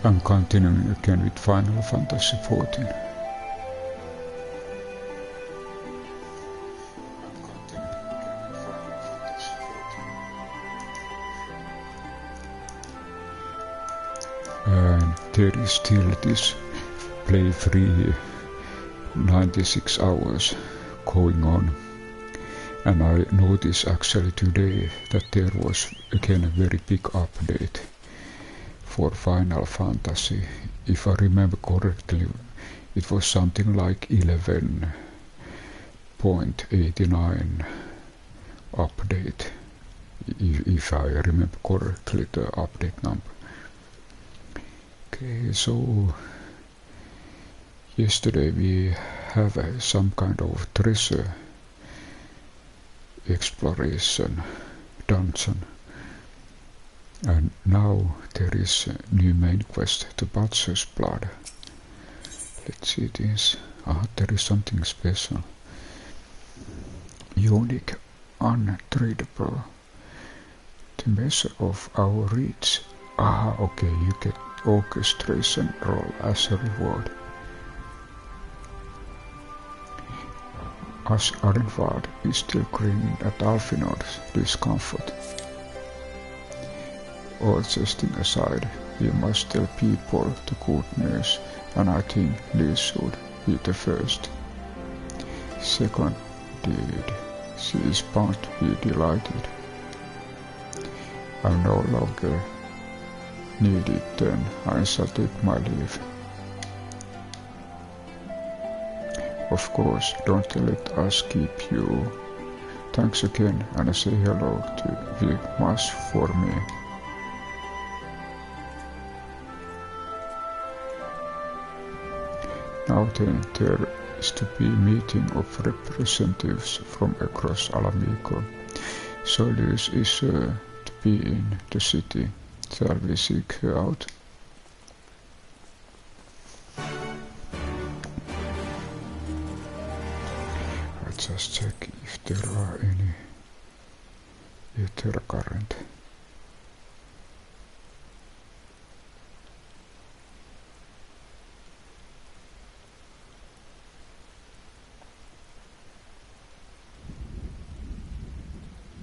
I'm continuing again with Final Fantasy XIV. And there is still this play free 96 hours going on. And I noticed actually today that there was again a very big update for Final Fantasy. If I remember correctly, it was something like 11.89 update, if I remember correctly the update number. Okay, so yesterday we have some kind of treasure exploration dungeon, and now there is a new main quest, the Butcher's Blood. Let's see this. There is something special. Unique, untradeable. The measure of our reach. Okay, you get orchestration roll as a reward. As Arenvard is still grinning at Alfinord's discomfort. All jesting aside, we must tell people the good news, and I think Liz should be the first. Second, indeed, she is bound to be delighted. I'm no longer needed, then I shall take my leave. Of course, don't let us keep you. Thanks again, and say hello to Vigmas for me. Now then, there is to be a meeting of representatives from across Alamico. Solis is to be in the city. Shall we seek her out? Just check if there are any ether current.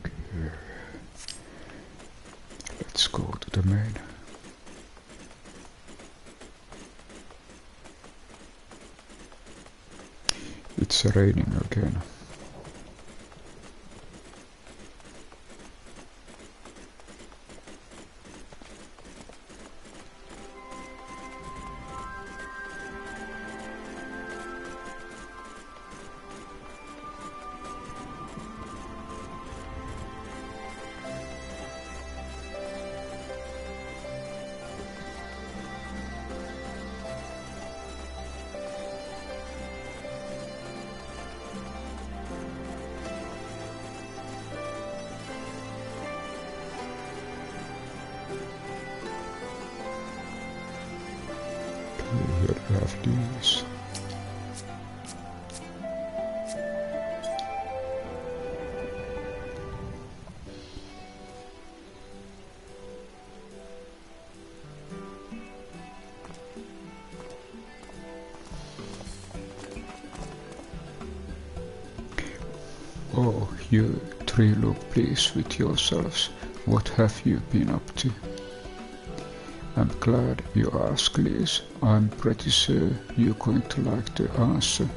Okay. Let's go to the main. It's raining again. Here we have these. Oh, you three look pleased with yourselves. What have you been up to? I'm glad you asked, Liz. I'm pretty sure you're going to like the answer.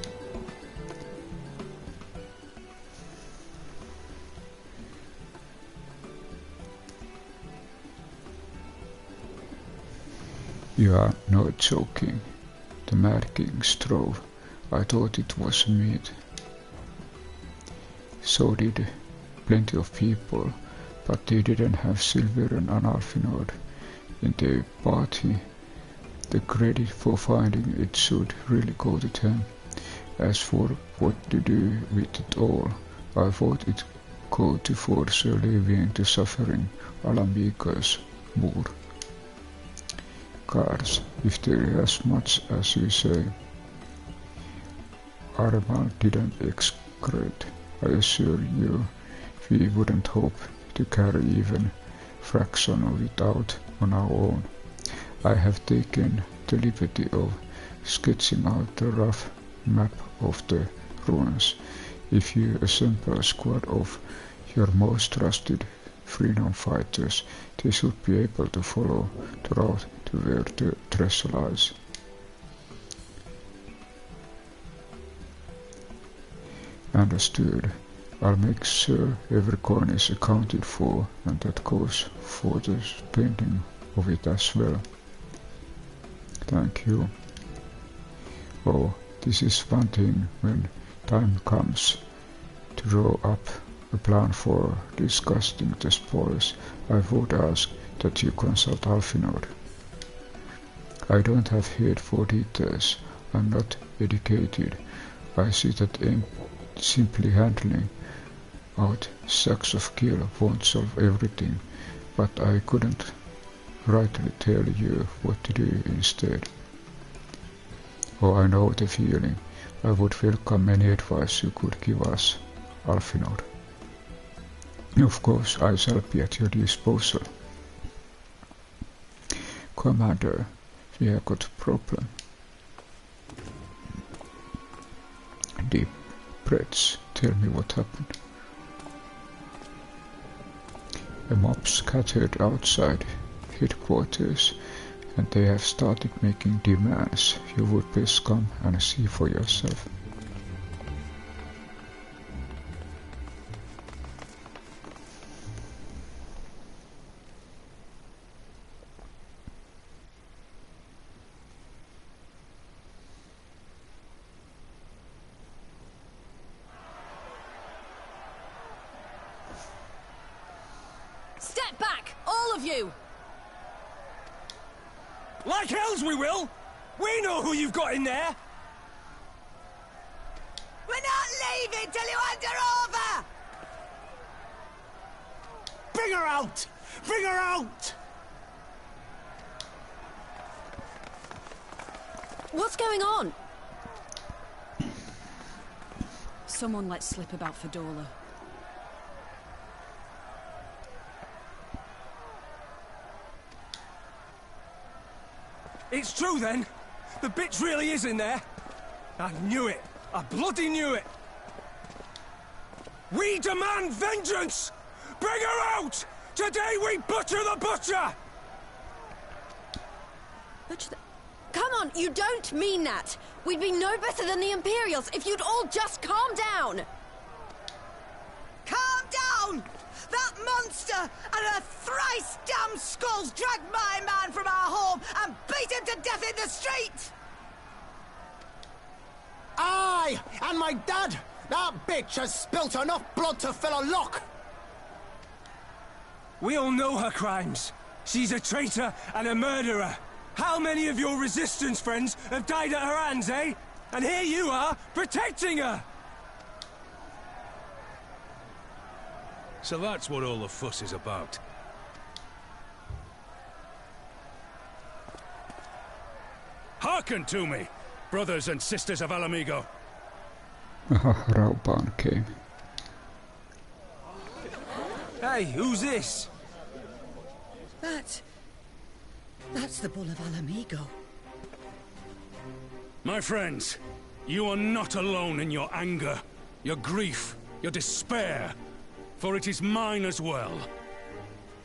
You are not joking. The Mad King's trove. I thought it was meat. So did plenty of people, but they didn't have Silver and Alfinord in their party. The credit for finding it should really go to them. As for what to do with it all, I thought it go to force alleviating the suffering Alamico's mood. Guards, if there is as much as you say. Armal didn't excrete. I assure you, we wouldn't hope to carry even fraction of it out on our own. I have taken the liberty of sketching out the rough map of the ruins. If you assemble a squad of your most trusted freedom fighters, they should be able to follow the route to where the treasure lies. Understood. I'll make sure every coin is accounted for, and that goes for the spending of it as well. Thank you. Oh, this is one thing when time comes to draw up a plan for disgusting the spoils. I would ask that you consult Alfinod. I don't have head for details. I'm not educated. I see that simply handling out sacks of kill won't solve everything, but I couldn't rightly tell you what to do instead. Oh, I know the feeling. I would welcome any advice you could give us, Alfinod. Of course, I shall be at your disposal. Commander, we have got a problem. Deep breaths. Tell me what happened. A mob scattered outside headquarters, and they have started making demands. You would best come and see for yourself. Step back, all of you! Like hells we will! We know who you've got in there! We're not leaving till you hand her over! Bring her out! Bring her out! What's going on? Someone let slip about Fedora. It's true then! The bitch really is in there! I knew it! I bloody knew it! We demand vengeance! Bring her out! Today we butcher the butcher! Butcher the... Come on, you don't mean that! We'd be no better than the Imperials if you'd all just calm down! Calm down! That monster and her thrice damned skulls dragged my man from our home and beat him to death in the street! Aye! And my dad! That bitch has spilt enough blood to fill a lock! We all know her crimes. She's a traitor and a murderer. How many of your resistance friends have died at her hands, eh? And here you are, protecting her! So that's what all the fuss is about. Hearken to me, brothers and sisters of Alamigo. Rauban came. Hey, who's this? That's the Bull of Alamigo. My friends, you are not alone in your anger, your grief, your despair, for it is mine as well.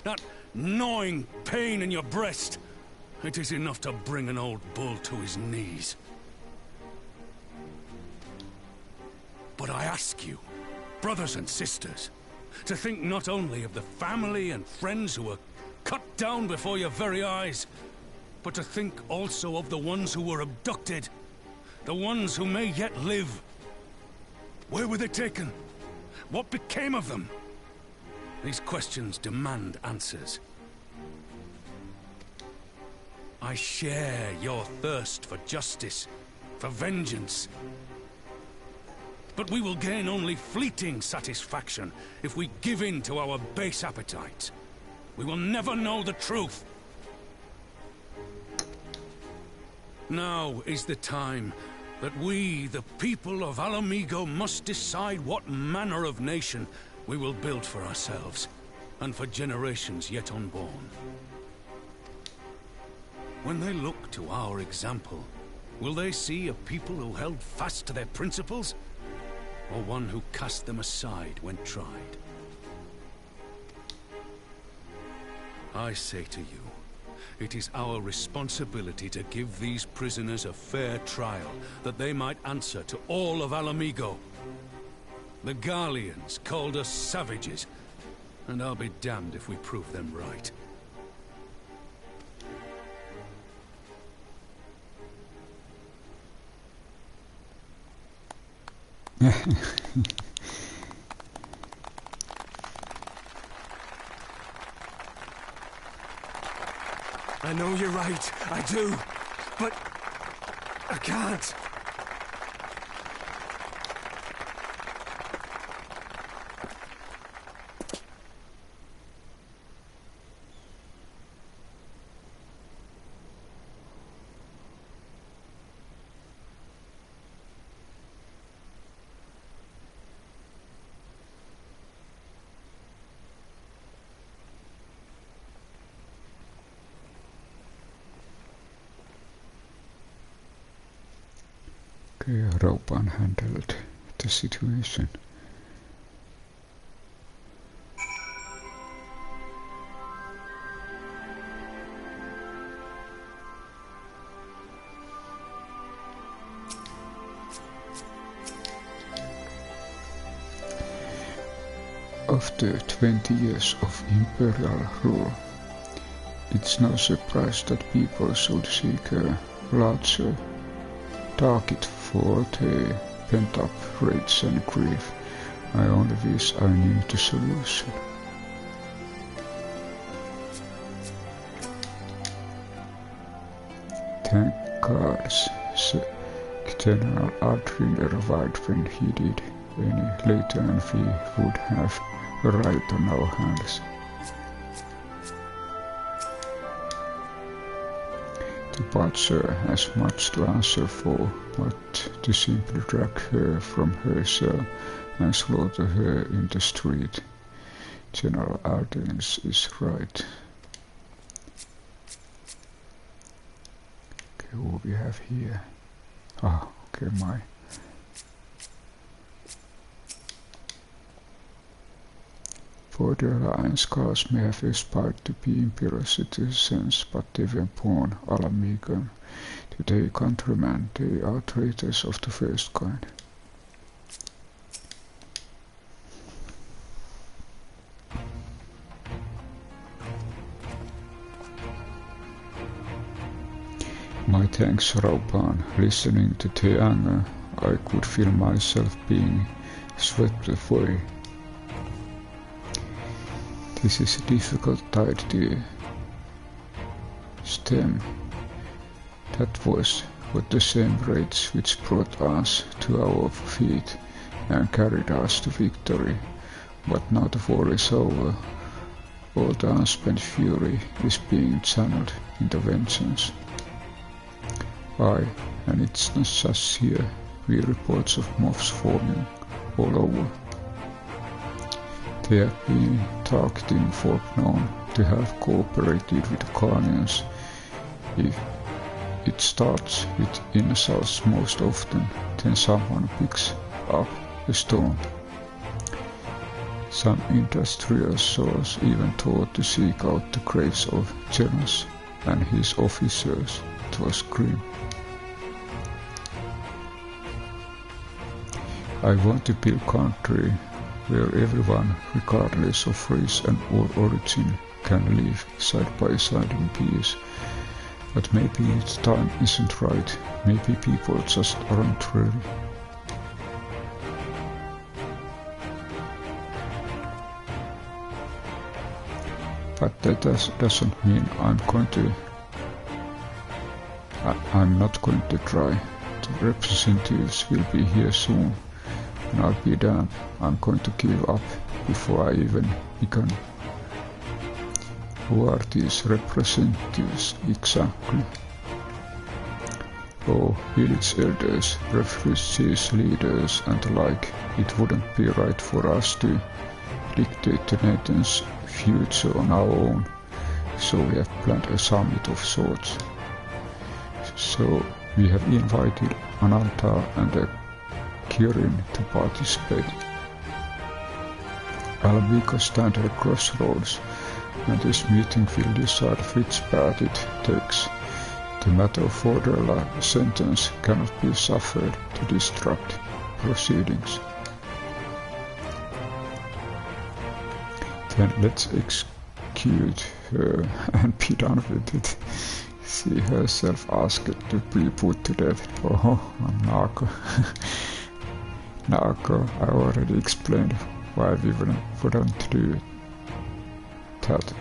That gnawing pain in your breast, it is enough to bring an old bull to his knees. But I ask you, brothers and sisters, to think not only of the family and friends who were cut down before your very eyes, but to think also of the ones who were abducted, the ones who may yet live. Where were they taken? What became of them? These questions demand answers. I share your thirst for justice, for vengeance. But we will gain only fleeting satisfaction if we give in to our base appetites. We will never know the truth. Now is the time that we, the people of Alamigo, must decide what manner of nation we will build for ourselves, and for generations yet unborn. When they look to our example, will they see a people who held fast to their principles? Or one who cast them aside when tried? I say to you, it is our responsibility to give these prisoners a fair trial, that they might answer to all of Alamigo. The Garleans called us savages, and I'll be damned if we prove them right. I know you're right, I do, but I can't. Okay, Raupan handled the situation. After 20 years of imperial rule, it's no surprise that people should seek a larger target for the pent-up rage and grief. I only wish I knew the solution. Thank God General Adrian arrived when he did. Any later and we would have a riot on our hands. The butcher has much to answer for, but to simply drag her from her cell and slaughter her in the street. General Ardens is right. Okay, who we have here? Ah, okay, my. For the Alliance cars may have aspired to be imperial citizens, but they were born Alamigan. To their countrymen, they are traitors of the first kind. My thanks, Raupan. Listening to their anger, I could feel myself being swept away. This is a difficult tide to stem. That was what the same rage which brought us to our feet and carried us to victory. But now the war is over. All the unspent fury is being channeled into vengeance. Aye, and it's not just here. We hear reports of mobs forming all over. They have been targeting folk known to have cooperated with the Guardians. If it starts with insults most often, then someone picks up a stone. Some industrial souls even thought to seek out the graves of Jonas and his officers. It was grim. I want to build country where everyone, regardless of race and or origin, can live side by side in peace. But maybe the time isn't right. Maybe people just aren't ready. But that doesn't mean I'm not going to try. The representatives will be here soon. And I'll be damned, I'm going to give up before I even begin. Who are these representatives exactly? Oh, village elders, refugees, leaders and the like. It wouldn't be right for us to dictate the nation's future on our own, so we have planned a summit of sorts. So we have invited Ananta and Kirin to participate. Alvika stands at a crossroads, and this meeting will decide which path it takes. The matter of Fordella sentence cannot be suffered to disrupt proceedings. Then let's execute her and be done with it. She herself asked to be put to death. Oh, Narco. Narco, I already explained why we wouldn't do that.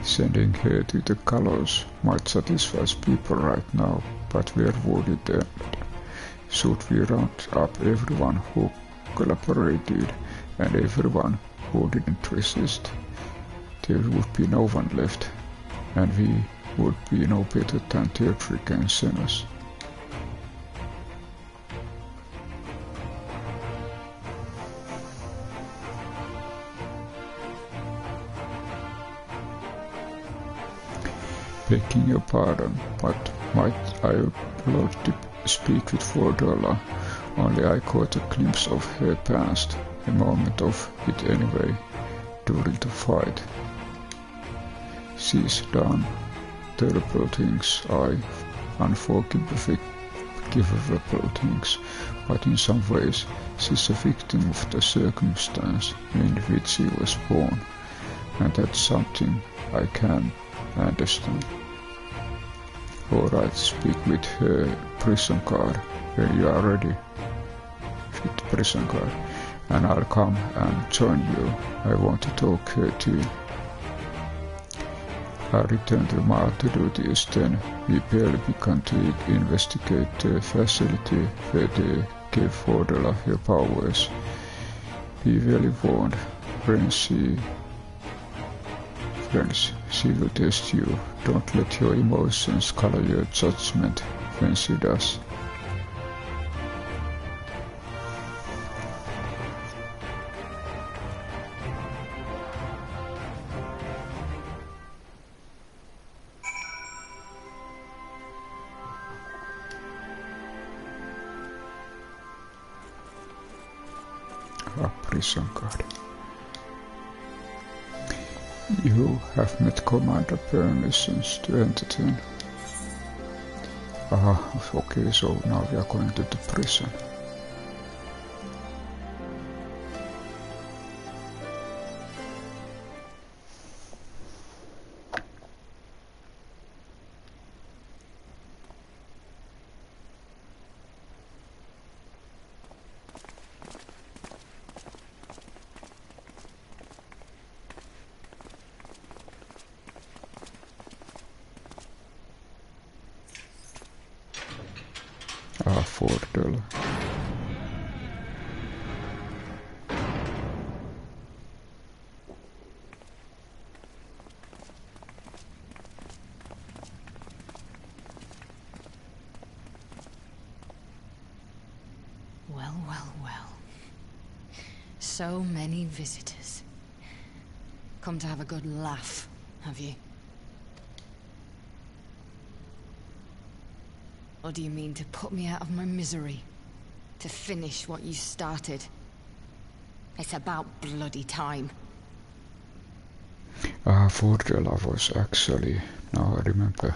Sending her to the gallows might satisfy people right now, but where would it end? Should we round up everyone who collaborated and everyone who didn't resist? There would be no one left, and we would be no better than Teodric and Xenos. Begging your pardon, but might I upload to speak with Fordella? Only I caught a glimpse of her past, a moment of it anyway, during the fight. She's done terrible things, unforgivable things, but in some ways she's a victim of the circumstance in which she was born, and that's something I can understand. Alright, speak with her prison guard when you are ready. With the prison guard, and I'll come and join you. I want to talk her too. I return to Marta duties, then we barely began to investigate the facility where they gave Fordella her powers. Be very warned, friends, she will test you. Don't let your emotions color your judgment when she does. A prison guard. You have met Commander permissions to entertain. Okay, so now we are going to the prison. Fordella. Well, well, well. So many visitors. Come to have a good laugh, have you? Or do you mean to put me out of my misery? To finish what you started? It's about bloody time. Fordella was actually, now I remember,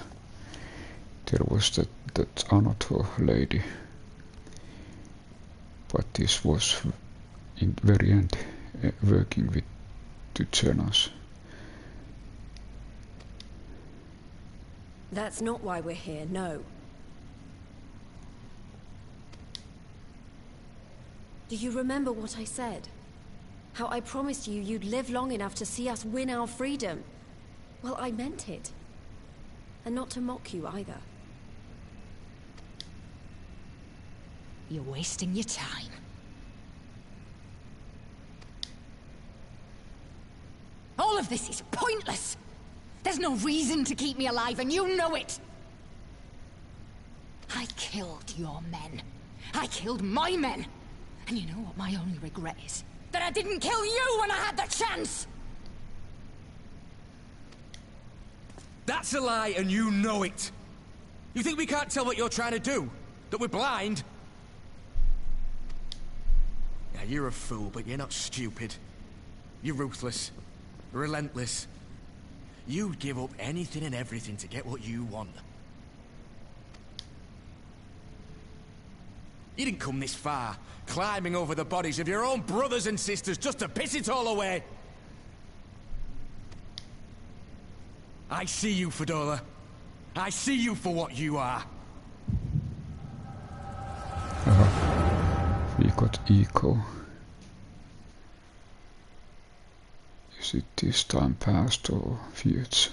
there was that Anatol lady. But this was in very end working with the Xenos. That's not why we're here, no. Do you remember what I said? How I promised you you'd live long enough to see us win our freedom? Well, I meant it. And not to mock you either. You're wasting your time. All of this is pointless! There's no reason to keep me alive, and you know it! I killed your men. I killed my men! And you know what my only regret is? That I didn't kill you when I had the chance! That's a lie, and you know it. You think we can't tell what you're trying to do? That we're blind? Yeah, you're a fool, but you're not stupid. You're ruthless. Relentless. You'd give up anything and everything to get what you want. You didn't come this far, climbing over the bodies of your own brothers and sisters just to piss it all away. I see you, Fedora. I see you for what you are. We got echo. Is it this time past or future?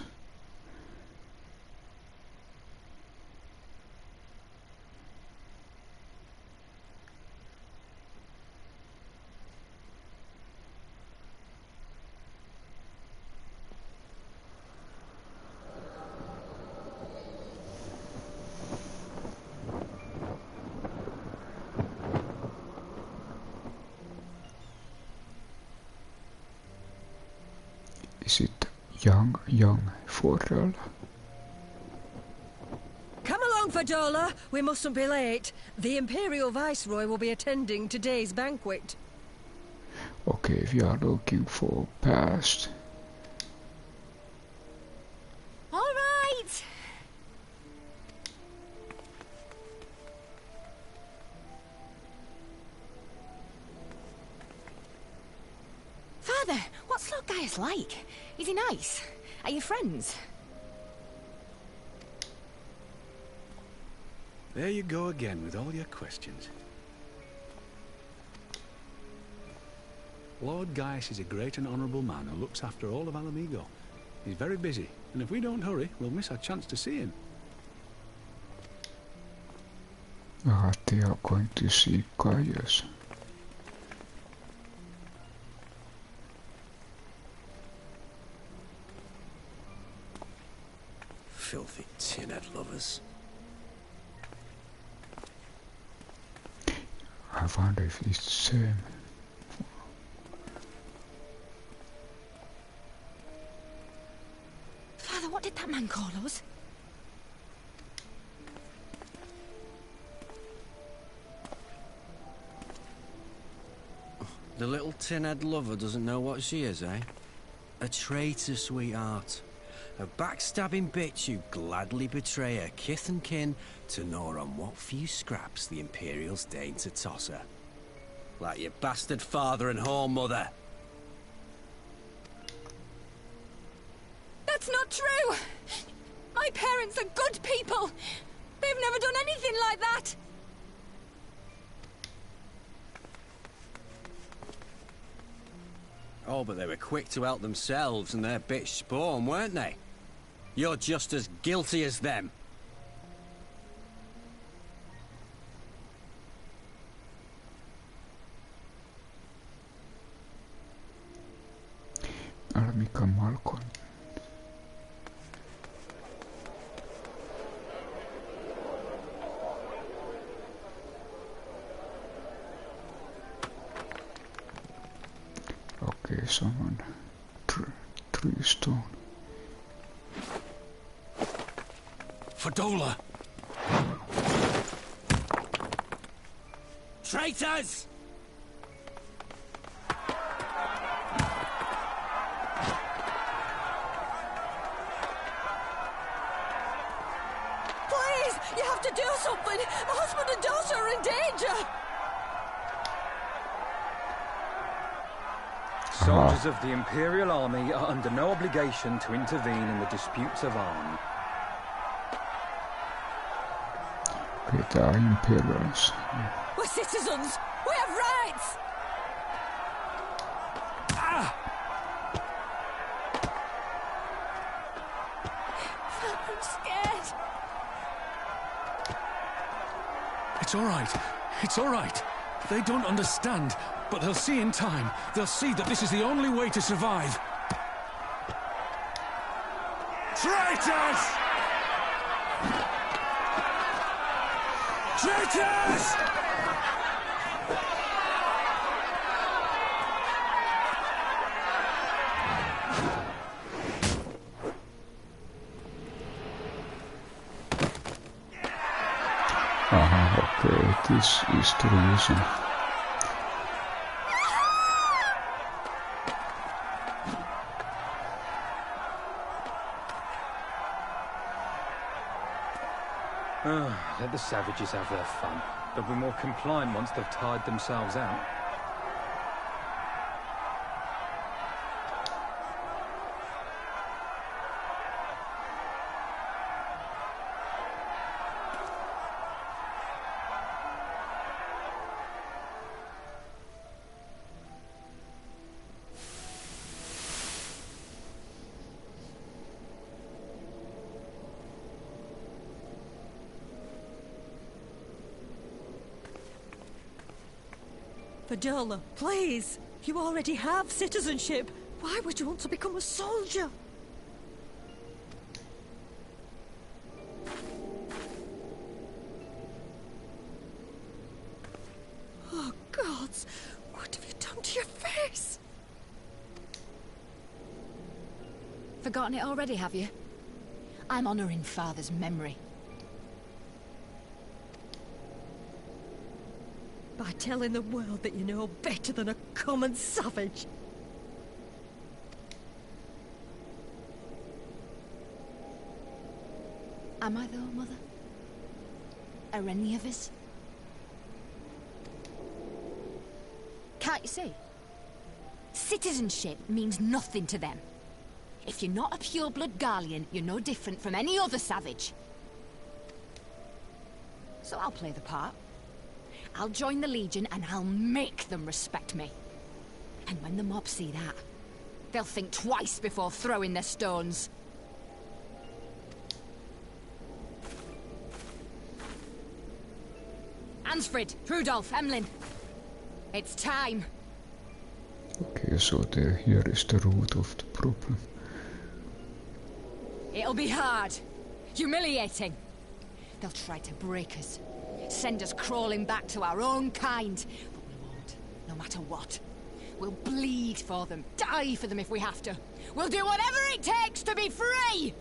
Is it young Fordell? Come along, Fadola. We mustn't be late. The Imperial Viceroy will be attending today's banquet. Okay, we are looking for past. All right. Father, what's Lord Gaius like? Is he nice? Are you friends? There you go again with all your questions. Lord Gaius is a great and honourable man who looks after all of Alamigo. He's very busy, and if we don't hurry, we'll miss our chance to see him. They are going to see Gaius. Filthy tin-head lovers. I wonder if it's the same. Father, what did that man call us? The little tin-head lover doesn't know what she is, eh? A traitor, sweetheart. A backstabbing bitch who'd gladly betray her kith and kin to gnaw on what few scraps the Imperials deign to toss her. Like your bastard father and whore mother. That's not true! My parents are good people! They've never done anything like that! Oh, but they were quick to help themselves and their bitch spawn, weren't they? You're just as guilty as them. Mikä Malkon? Okay, someone tree stone. Fadola! Traitors! Please, you have to do something. My husband and daughter are in danger. Soldiers of the Imperial Army are under no obligation to intervene in the disputes of arms. Okay, they are Imperials. We're citizens. We have rights. I'm scared. It's all right. It's all right. They don't understand, but they'll see in time. They'll see that this is the only way to survive. Traitors! Traitors! This is the reason. Let the savages have their fun. They'll be more compliant once they've tired themselves out. Fadela, please! You already have citizenship. Why would you want to become a soldier? Oh, gods! What have you done to your face? Forgotten it already, have you? I'm honoring Father's memory. By telling the world that you know better than a common savage. Am I though, Mother? Are any of us? Can't you see? Citizenship means nothing to them. If you're not a pure-blood Garlean, you're no different from any other savage. So I'll play the part. I'll join the Legion and I'll make them respect me. And when the mob see that, they'll think twice before throwing their stones. Ansfrid, Rudolph, Emlyn. It's time. Okay, so here is the root of the problem. It'll be hard. Humiliating. They'll try to break us. Send us crawling back to our own kind. But we won't, no matter what. We'll bleed for them, die for them if we have to. We'll do whatever it takes to be free!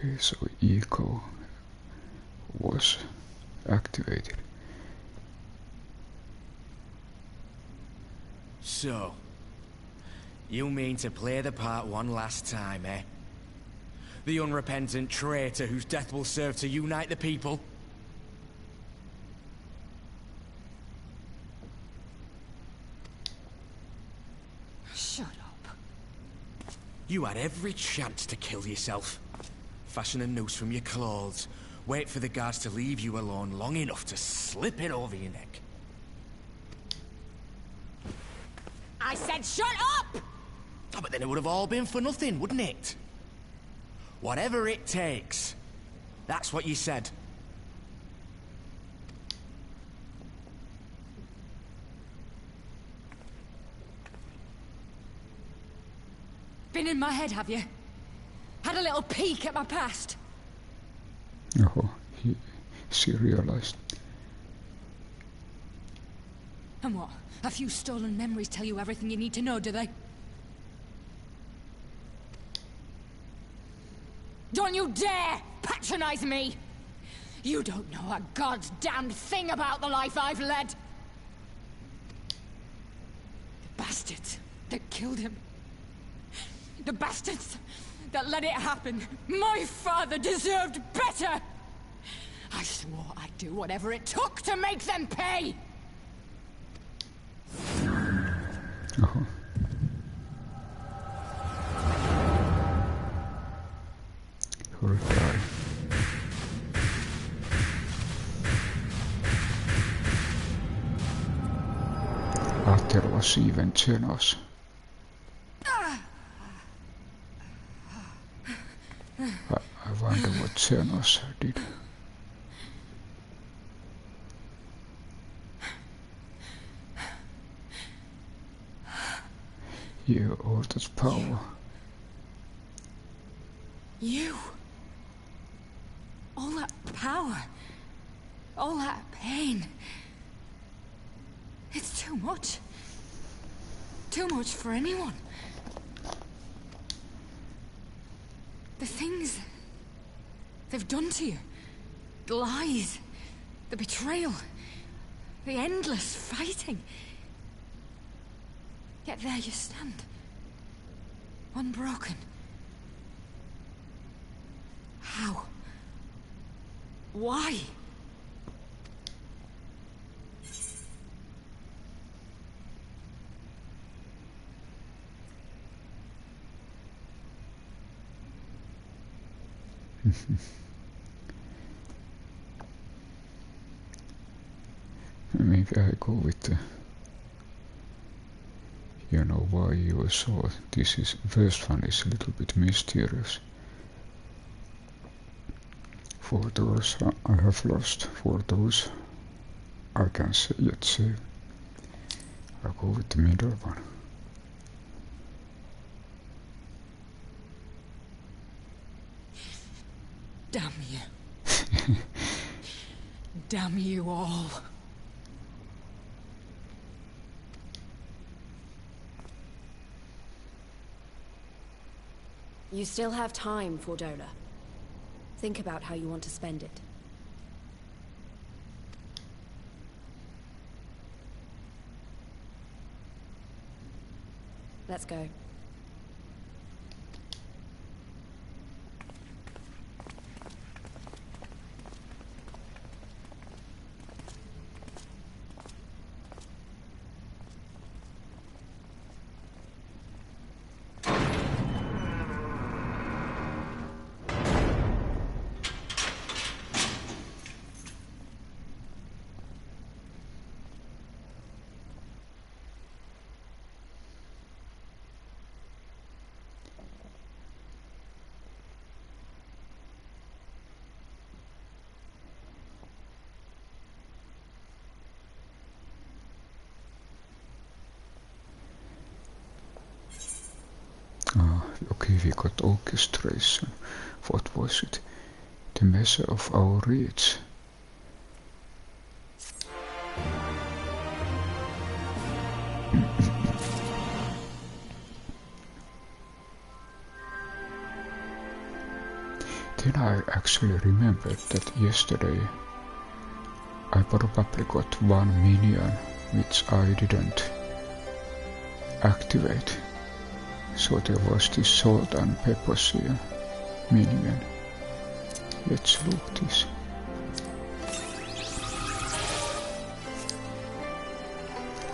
Okay, so eco was activated. So, you mean to play the part one last time, eh? The unrepentant traitor whose death will serve to unite the people? Shut up. You had every chance to kill yourself. Fashion a noose from your clothes. Wait for the guards to leave you alone long enough to slip it over your neck. I said shut up! Oh, but then it would have all been for nothing, wouldn't it? Whatever it takes. That's what you said. Been in my head, have you? Had a little peek at my past. Oh, she realized. And what? A few stolen memories tell you everything you need to know, do they? Don't you dare patronize me! You don't know a god's damned thing about the life I've led! The bastards that killed him. The bastards that let it happen. My father deserved better! I swore I'd do whatever it took to make them pay! Oh. Horrifying. Arthur was even generous. what Xenos did. You, all that power. You. All that power. All that pain. It's too much. Too much for anyone. The things they've done to you. The lies. The betrayal. The endless fighting. Yet there you stand. Unbroken. How? Why? Maybe I go with the, you know why you saw this is first one is a little bit mysterious. For those I have lost, for those I can yet save. I'll go with the middle one. Damn you. Damn you all. You still have time, Fordola. Think about how you want to spend it. Let's go. Okay, we got orchestration. What was it? The measure of our reach. Then I actually remembered that yesterday I probably got one minion which I didn't activate. So there was this salt and pepper seal minion. Let's look this.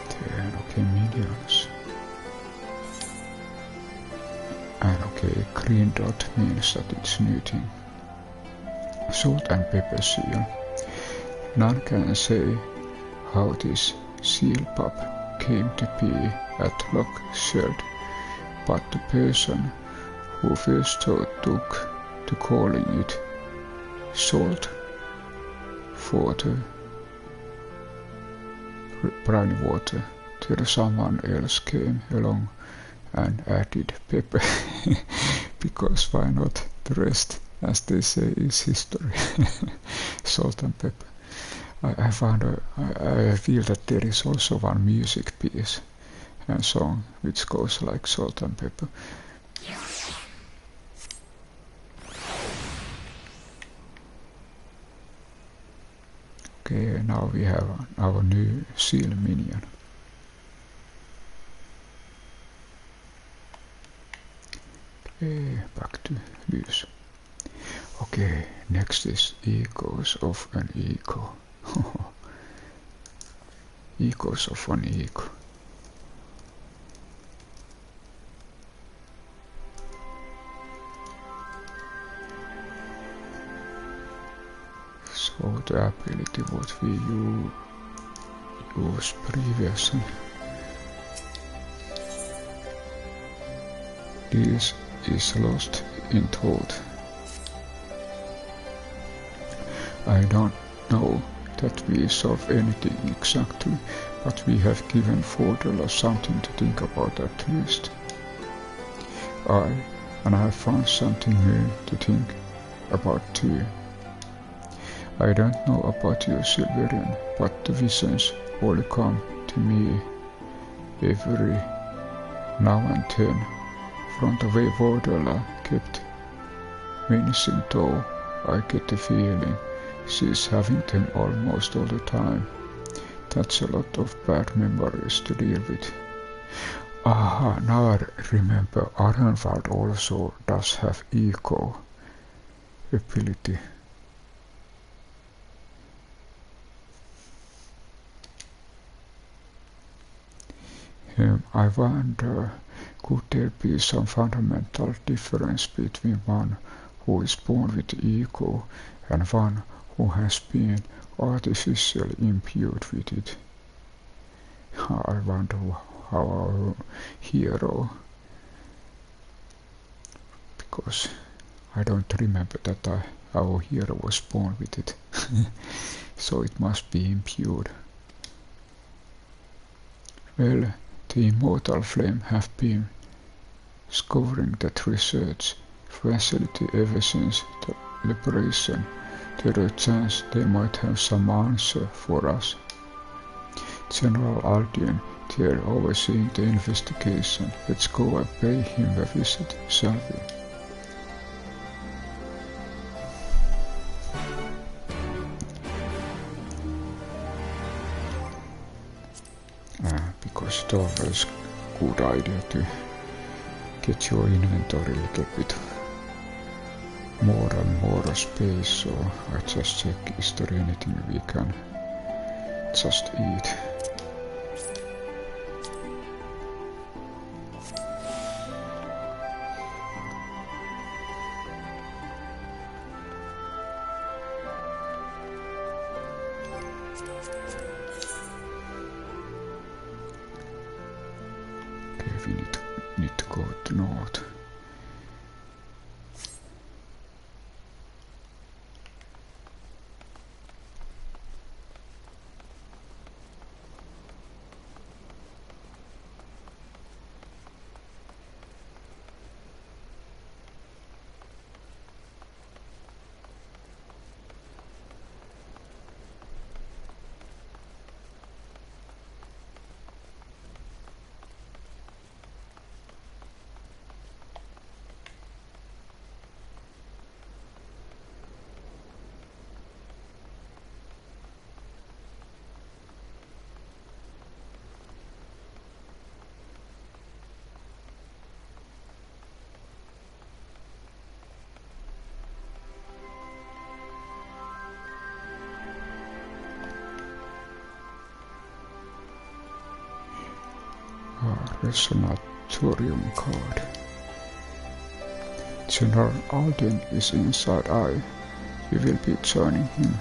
Then okay, minions. And okay, green dot means that it's new thing. Salt and pepper seal. None can say how this seal pub came to be at Locksherd, but the person who first took to calling it salt for the briny water till someone else came along and added pepper, because why not? The rest, as they say, is history. Salt and pepper. I feel that there is also one music piece and song which goes like salt and pepper. Okay, now we have our new seal minion. Okay, back to views. Okay, next is echoes of an echo. Echoes of an echo. So the ability what we used previously. This is lost in thought. I don't know that we solve anything exactly, but we have given Fordella something to think about at least. And I have found something new to think about too. I don't know about you, Silverian, but the visions only come to me every now and then from the way Fordella kept menacing, though I get the feeling she's having them almost all the time. That's a lot of bad memories to deal with. Aha, now I remember Ironfeld also does have eco ability. I wonder, could there be some fundamental difference between one who is born with ego and one who has been artificially imbued with it? I wonder how our hero, because I don't remember that our hero was born with it, so it must be imbued. Well, the Immortal Flame have been scouring that research facility ever since the liberation. There's a chance they might have some answer for us. General Aldian, they're overseeing the investigation. Let's go and pay him a visit, shall we? Because it's always a good idea to get your inventory a little bit more and more space, so I just check is there anything we can just eat. We need to go to north. Resonatorium card. General Alden is inside. You will be joining him.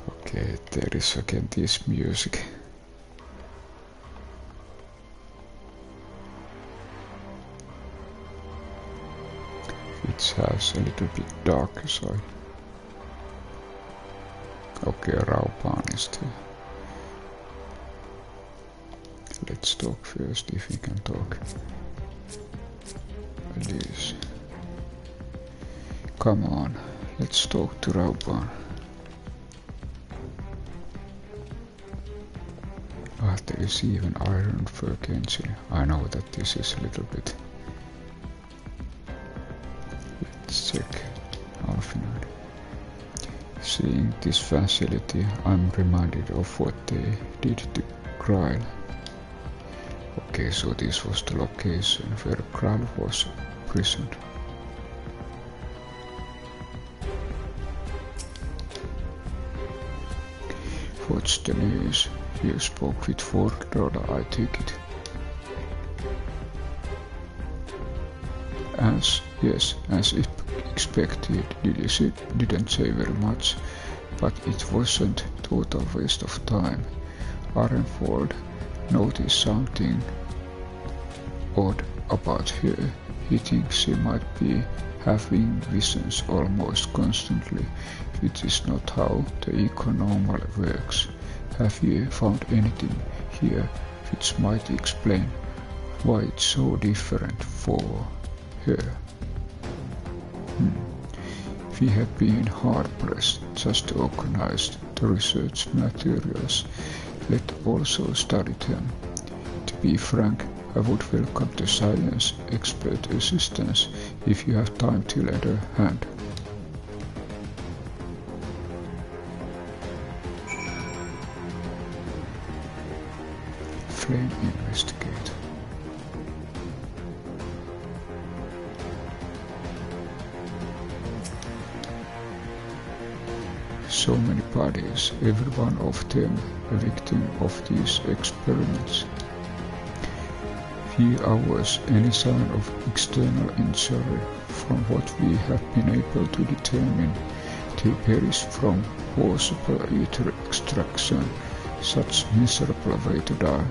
Okay, there is again this music. It has a little bit darker side. Okay, Raupan is there. Let's talk first, if we can talk. Please. Come on, let's talk to Raupan. Ah, there is even Iron Fur Kenji. I know that this is a little bit. Let's check Alfinard. Seeing this facility, I'm reminded of what they did to Grail. Okay, so this was the location where Grail was imprisoned. What's the news? You spoke with Fordella, I take it. Yes, as expected, didn't say very much. but it wasn't total waste of time. Arenfold noticed something odd about her. He thinks she might be having visions almost constantly, which is not how the eco normally works. Have you found anything here which might explain why it's so different for her? We have been hard-pressed just to organize the research materials. Let's also study them. To be frank, I would welcome the science expert assistance if you have time to lend a hand. Flame investigate. So many bodies, every one of them a victim of these experiments. Few hours, any sign of external injury. From what we have been able to determine, they perished from forcible ether extraction. Such miserable way to die.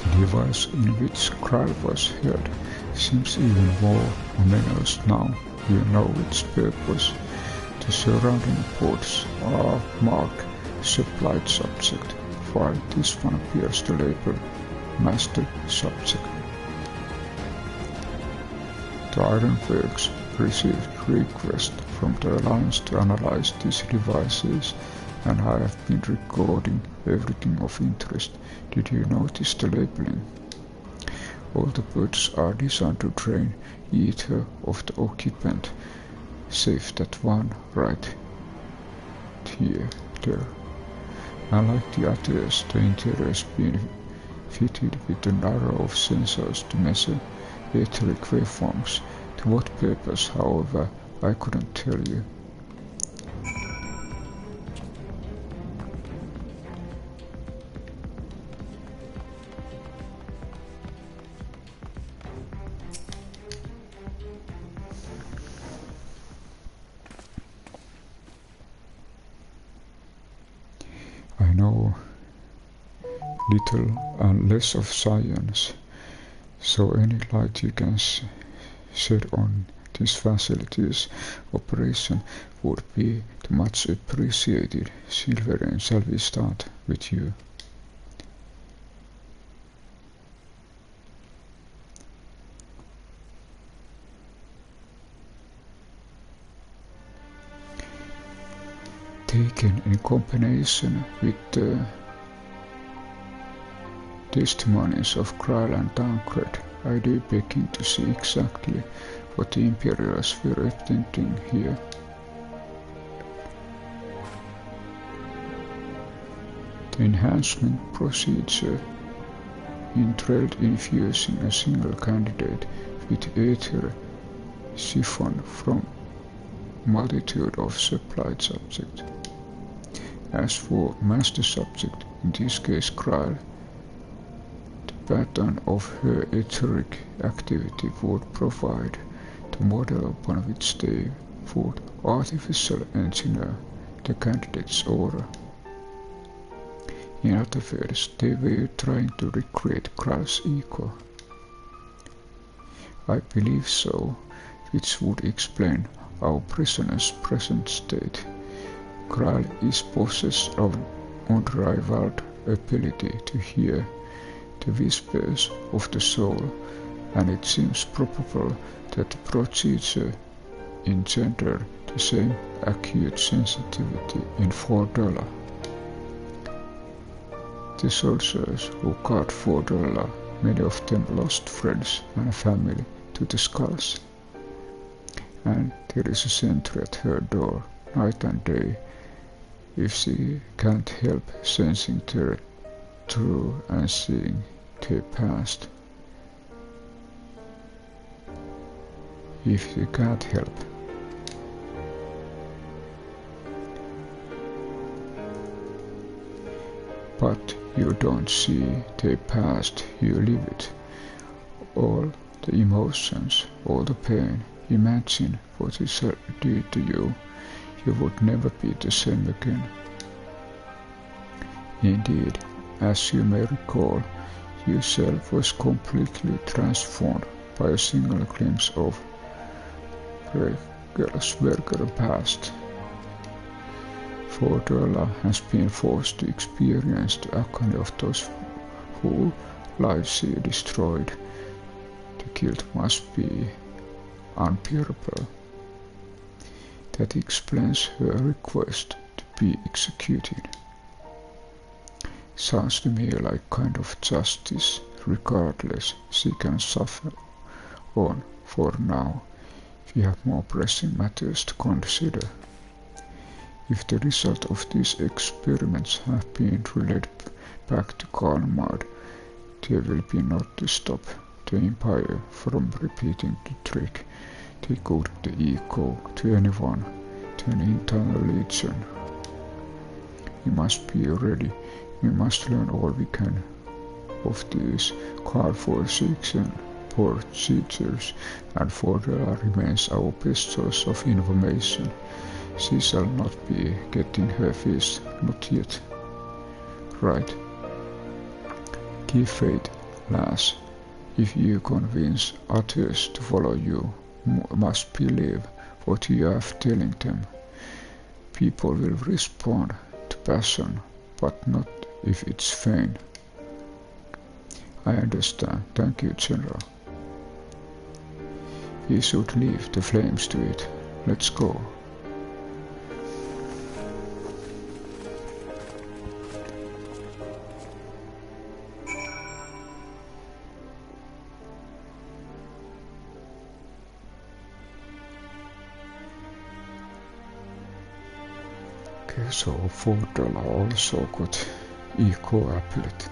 The device in which Kral was held seems even more ominous now you know its purpose. The surrounding ports are marked supplied subject, while this one appears to label master subject. The Ironworks received requests from the Alliance to analyze these devices, and I have been recording everything of interest. Did you notice the labeling? All the birds are designed to drain ether of the occupant, save that one right there. Unlike the others, the interior has been fitted with a number of sensors to measure etheric waveforms. To what purpose, however, I couldn't tell you. I know little and less of science, so any light you can shed on this facility's operation would be much appreciated. Silverian, shall we start with you? Taken in combination with the testimonies of Kral and Tancred, I do begin to see exactly what the Imperials were attempting here. The enhancement procedure entailed infusing a single candidate with ether siphoned from multitude of supplied subjects. As for master subject, in this case Kral, the pattern of her etheric activity would provide the model upon which they would artificially engineer the candidate's aura. In other words, they were trying to recreate Kral's ego. I believe so, which would explain our prisoner's present state. Kral is possessed of unrivaled ability to hear the whispers of the soul, and it seems probable that the procedure engendered the same acute sensitivity in $4. The soldiers who guard $4, many of them lost friends and family to the skulls. And there is a sentry at her door, night and day. If she can't help sensing through and seeing their past. If you can't help. But you don't see their past, you live it. All the emotions, all the pain, imagine what it did to you. You would never be the same again. Indeed, as you may recall, yourself was completely transformed by a single glimpse of Regelsberger past. Fordella has been forced to experience the agony of those whose lives she destroyed. The guilt must be unbearable. That explains her request to be executed. Sounds to me like kind of justice. Regardless, she can suffer on for now. We have more pressing matters to consider. If the result of these experiments have been relayed back to Kalmar, there will be not to stop the Empire from repeating the trick. They could the echo to anyone, to an entire legion. We must be ready. We must learn all we can of these Car-46 procedures, and Fordella remains our best source of information. She shall not be getting her fish, not yet. Right. Keep faith, lass. If you convince others to follow you, must believe what you are telling them. People will respond to passion, but not if it's feigned. I understand. Thank you, General. We should leave the flames to it. Let's go. Okay, so Fordella also got eco ability.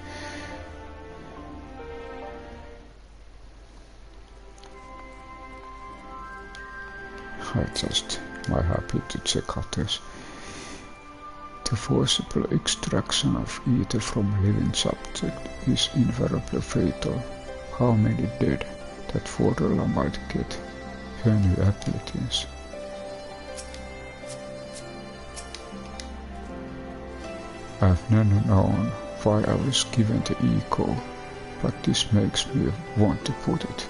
I just am happy to check out this. The forcible extraction of ether from a living subject is invariably fatal. How many dead that Fordella might get her new abilities? I've never known why I was given the eco, but this makes me want to put it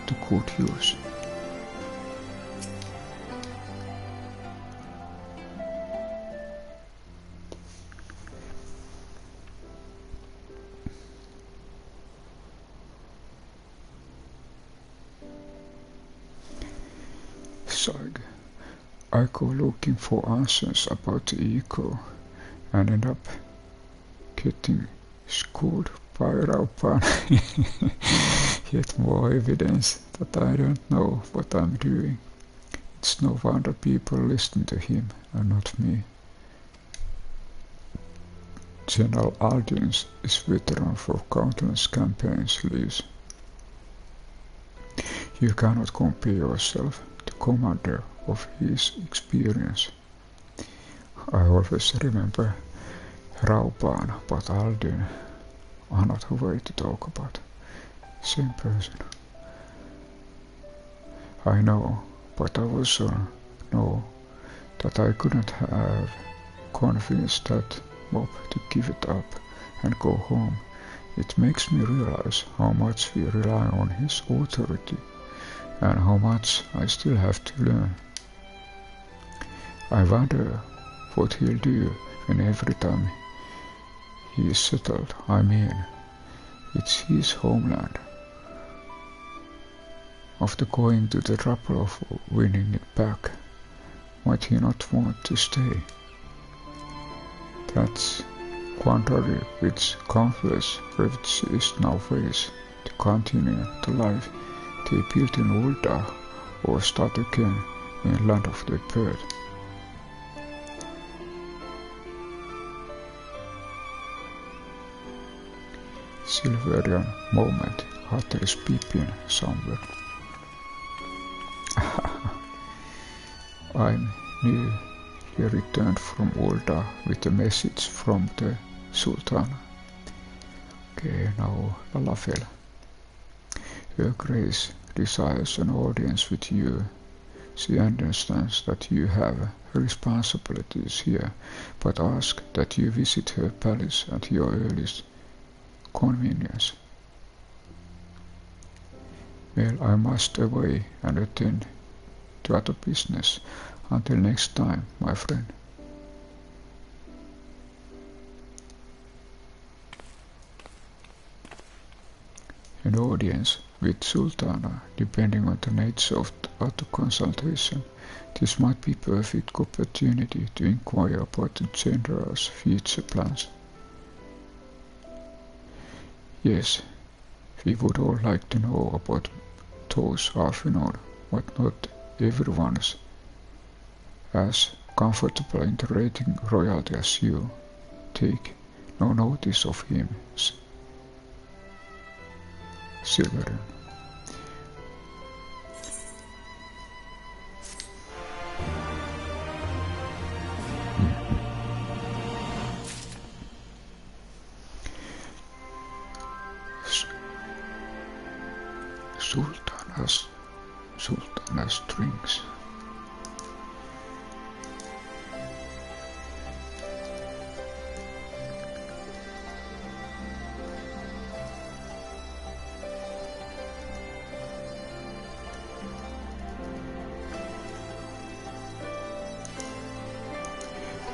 to good use. I go looking for answers about the eco and end up getting schooled by Raupan. Yet more evidence that I don't know what I'm doing. It's no wonder people listen to him and not me. General Aldins is veteran for countless campaigns, Liz. You cannot compare yourself to commander of his experience. I always remember Raupan, but Aldin are not a way to talk about. Same person. I know, but I also know that I couldn't have convinced that mob to give it up and go home. It makes me realize how much we rely on his authority and how much I still have to learn. I wonder what he'll do when every time he is settled. I mean, it's his homeland. After going to the trouble of winning it back, might he not want to stay? That's quandary which countless refugees now face to continue the life they built in Ulda or start again in land of their birth. Silverian moment, utters Pippin somewhere. I'm new. He returned from Ulda with a message from the Sultana. Okay, now Falafel. Her Grace desires an audience with you. She understands that you have responsibilities here, but asks that you visit her palace at your earliest convenience. Well, I must away and attend to other business. Until next time, my friend. An audience with Sultana, depending on the nature of the consultation, this might be a perfect opportunity to inquire about the general's future plans. Yes, we would all like to know about those Arfinod, but not everyone's as comfortable in the rating royalty as you. Take no notice of him, Silverian. Sultana's drinks.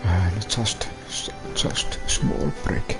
And just a small break.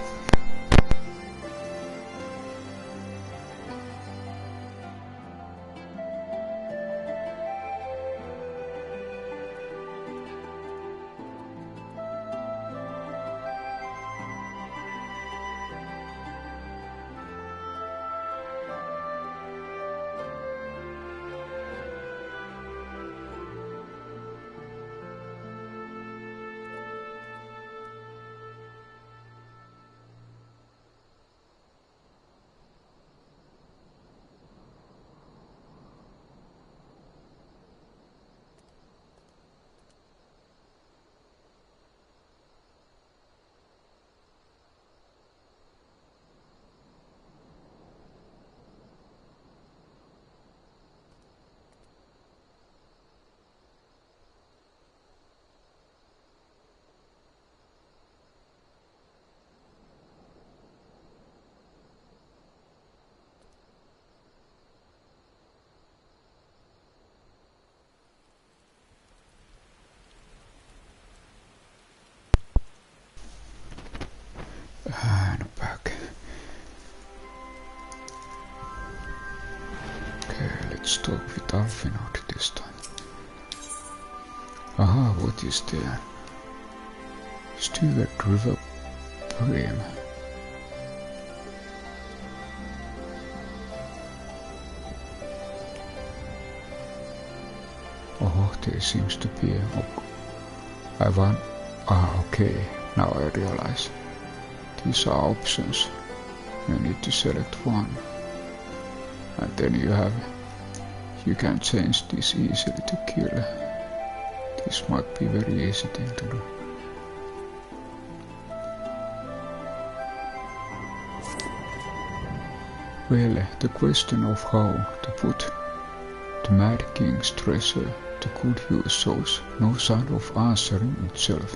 And back. Okay, let's talk with Alfinod this time. Aha, what is there? Steward River Brim. Oh, there seems to be a okay, now I realize. These are options. You need to select one. And then you can change this easily to kill. This might be very easy thing to do. Well, the question of how to put the Mad King's treasure to good use shows no sign of answering itself.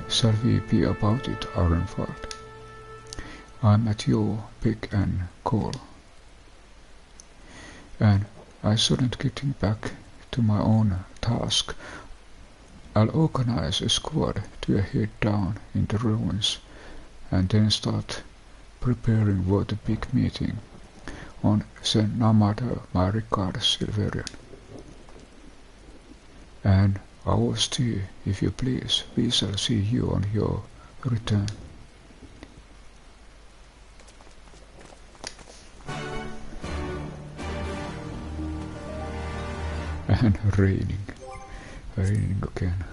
Shall we be about it, Arenfeld? I'm at your pick and call. And I shouldn't getting back to my own task. I'll organize a squad to head down in the ruins and then start preparing for the big meeting on Sen Namada, my regards, Silverian. And ours too, if you please. We shall see you on your return. And raining again.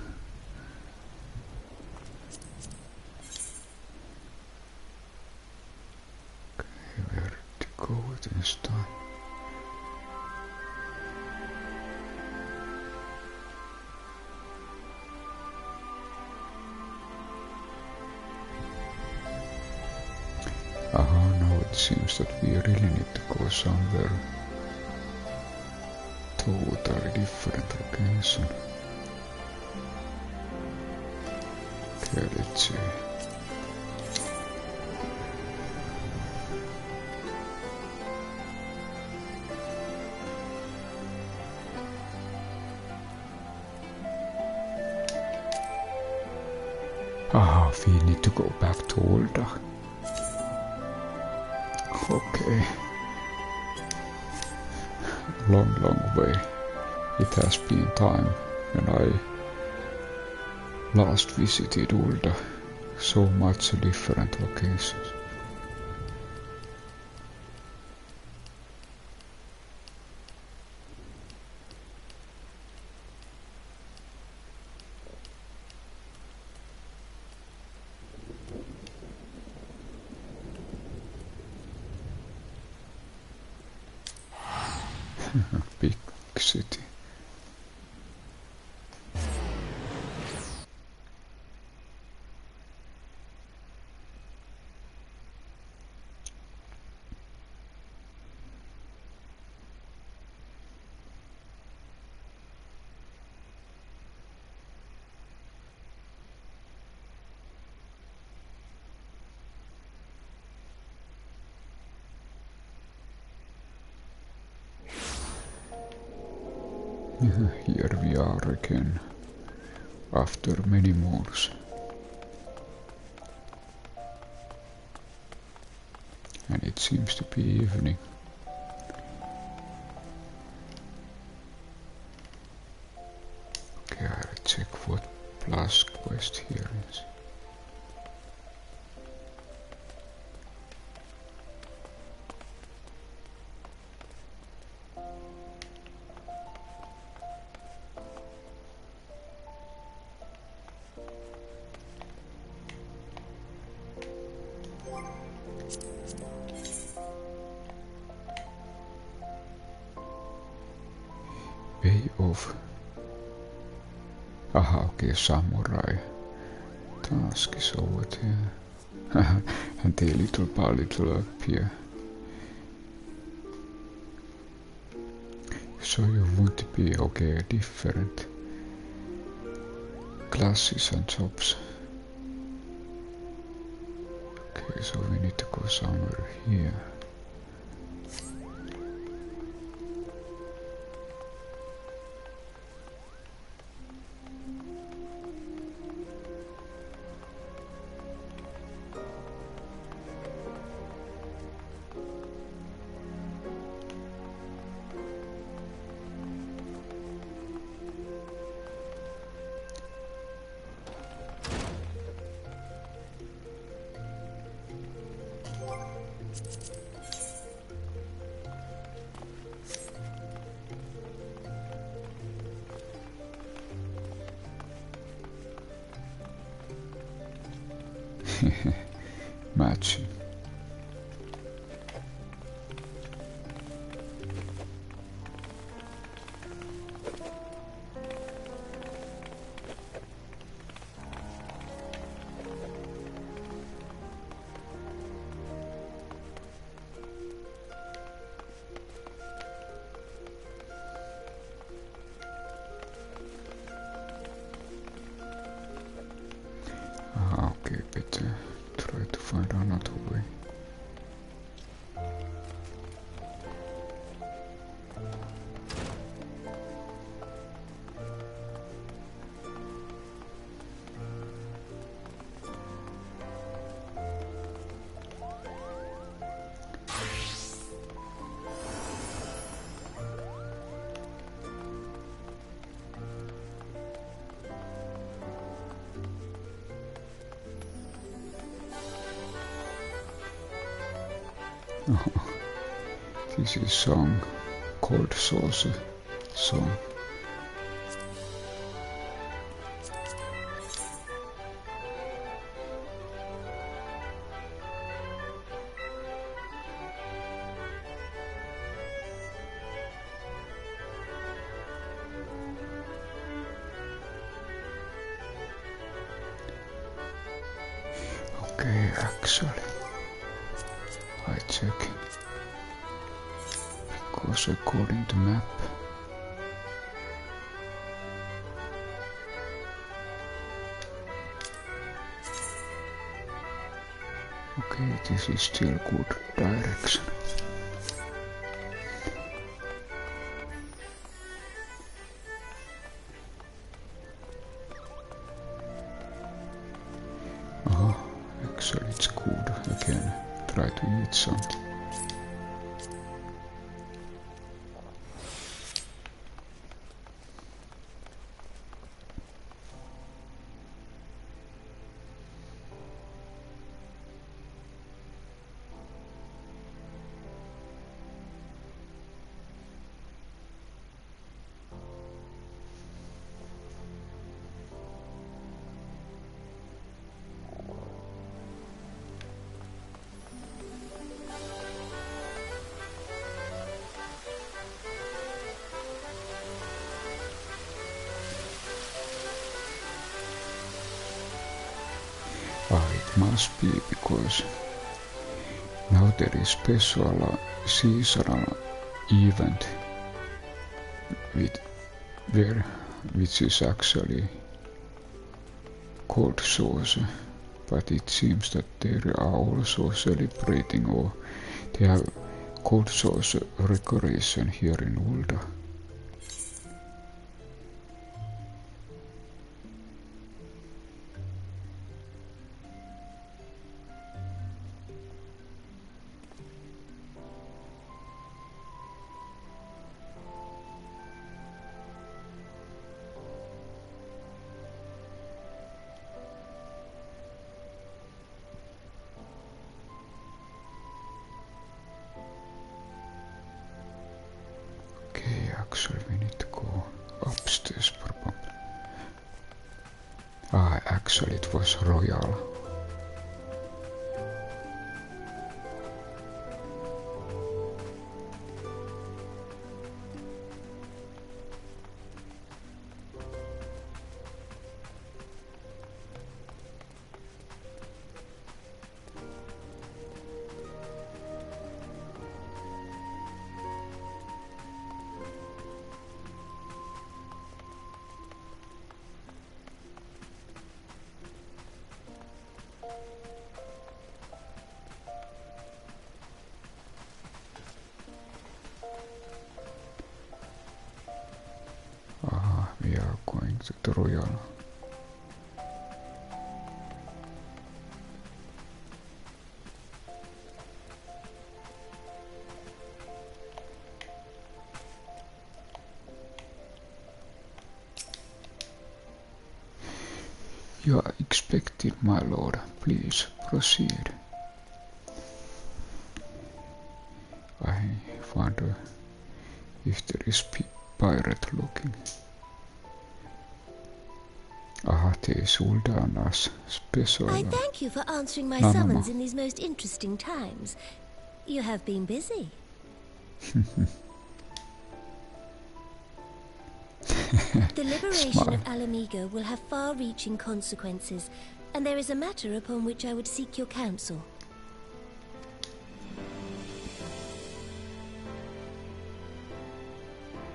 Okay, go this time. Now it seems that we really need to go somewhere totally different location. Okay, let's see. We need to go back to Olda. Okay. Long way. It has been time when I last visited Ulda. So much different locations. Big city. Here we are again, after many moons. And it seems to be evening. Okay, I'll check what plus quest here is. Way of... Aha, okay, samurai. Task is over there. And they little by little appear. So you want to be, okay, different classes and jobs. Okay, so we need to go somewhere here. Matching. Okay, better try to find another way. Oh, this is a song called Saucer Song. actually. I check. Because according to map, okay, this is still good direction. Actually it's good again. Try to eat something. It must be because now there is special seasonal event which is actually called sauce, but it seems that they are also celebrating, or they have cold sauce decoration here in Ulda. Actually, we need to go upstairs probably. Actually it was royal. We are going to the royal. You are expected, my lord. Please proceed. I wonder if there is pirate looking. There is Sultana's special. I thank you for answering my No. summons in these most interesting times. You have been busy. The liberation of Alamigo will have far-reaching consequences, and there is a matter upon which I would seek your counsel.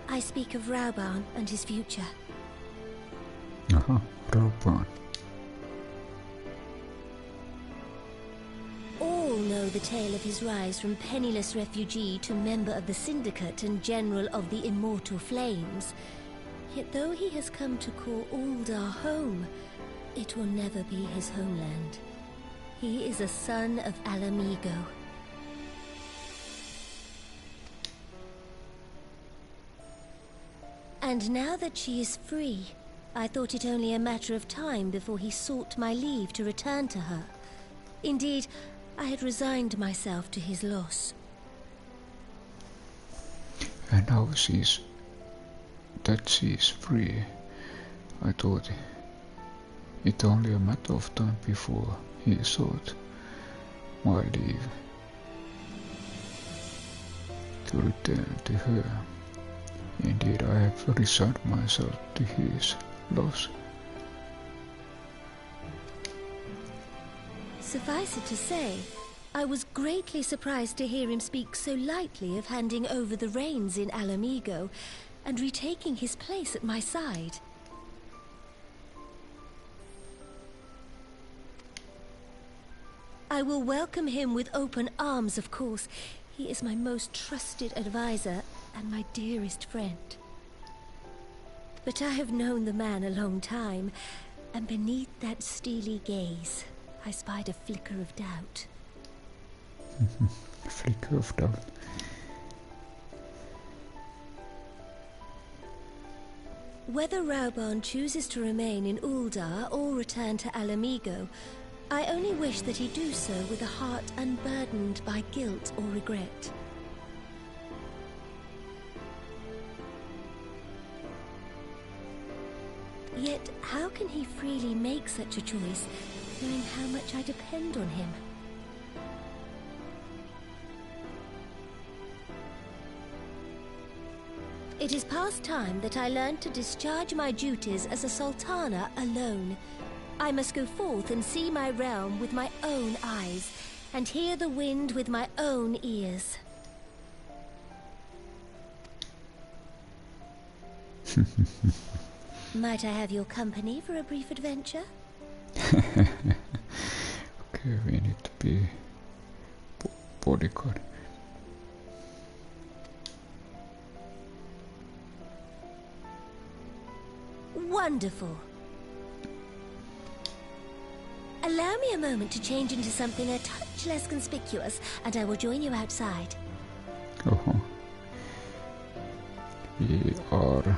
I speak of Rauban and his future. Rauban. All know the tale of his rise from penniless refugee to member of the Syndicate and General of the Immortal Flames. Yet though he has come to call Ulda home, it will never be his homeland. He is a son of Alamigo. And now that she is free, I thought it only a matter of time before he sought my leave to return to her. Indeed, I had resigned myself to his loss. And now she is free. I thought it only a matter of time before he sought my leave to return to her. Indeed, I have resigned myself to his loss. Suffice it to say, I was greatly surprised to hear him speak so lightly of handing over the reins in Alamigo and retaking his place at my side. I will welcome him with open arms, of course. He is my most trusted advisor and my dearest friend. But I have known the man a long time, and beneath that steely gaze, I spied a flicker of doubt. A flicker of doubt. Whether Rauban chooses to remain in Uldar or return to Alamigo, I only wish that he do so with a heart unburdened by guilt or regret. Yet, how can he freely make such a choice, knowing how much I depend on him? It is past time that I learned to discharge my duties as a Sultana alone. I must go forth and see my realm with my own eyes, and hear the wind with my own ears. Might I have your company for a brief adventure? Okay, we need to be bodyguard. Wonderful. Allow me a moment to change into something a touch less conspicuous, and I will join you outside. Oh, we are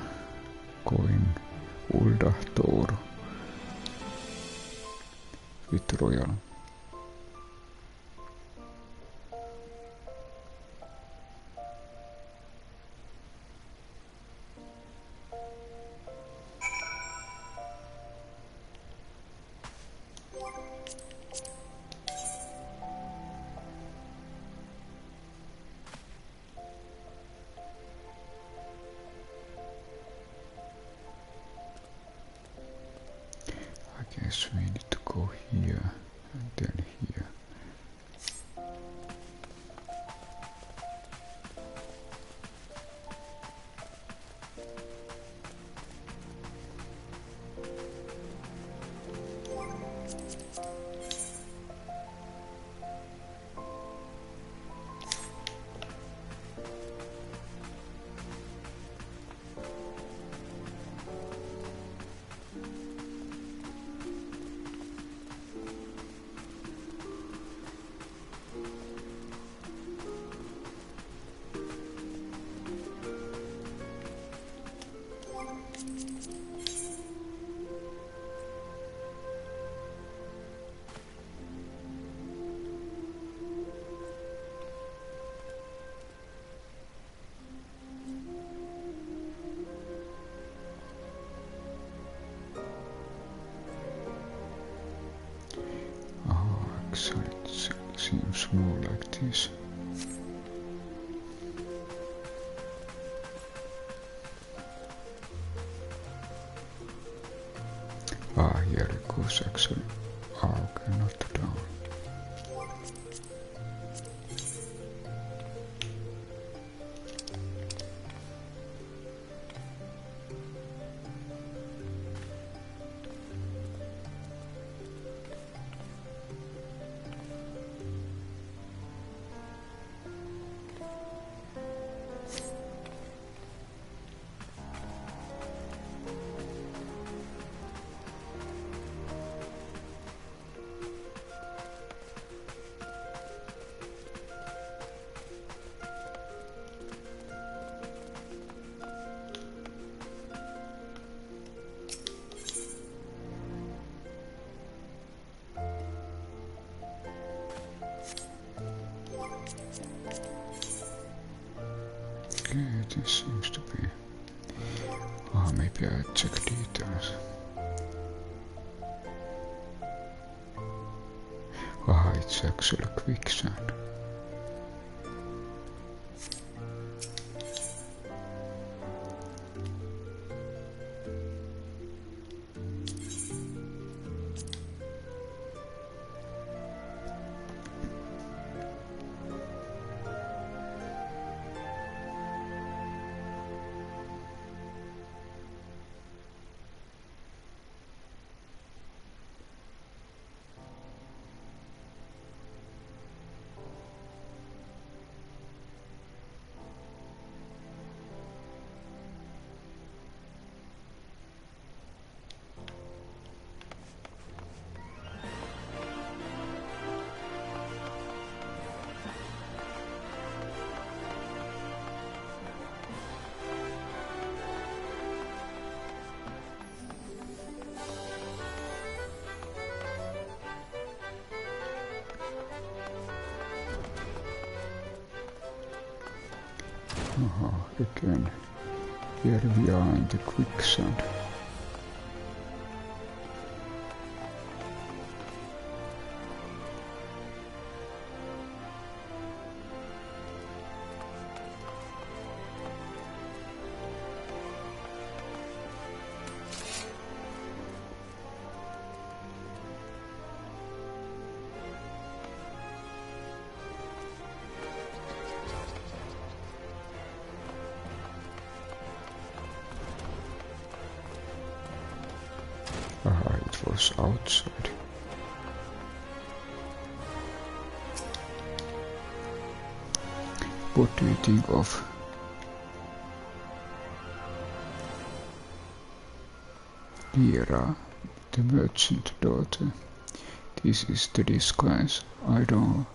going Ulda Tor with Royal. I guess we need to go here and then here. It seems more like this. Ah, here it goes actually. Ah, okay, not down. Okay, this seems to be... Ah, maybe I check details. Ah, it's actually quicksand. Again, here we are in the quicksand. It was outside. What do you think of Lyra, the merchant daughter? This is the disguise I don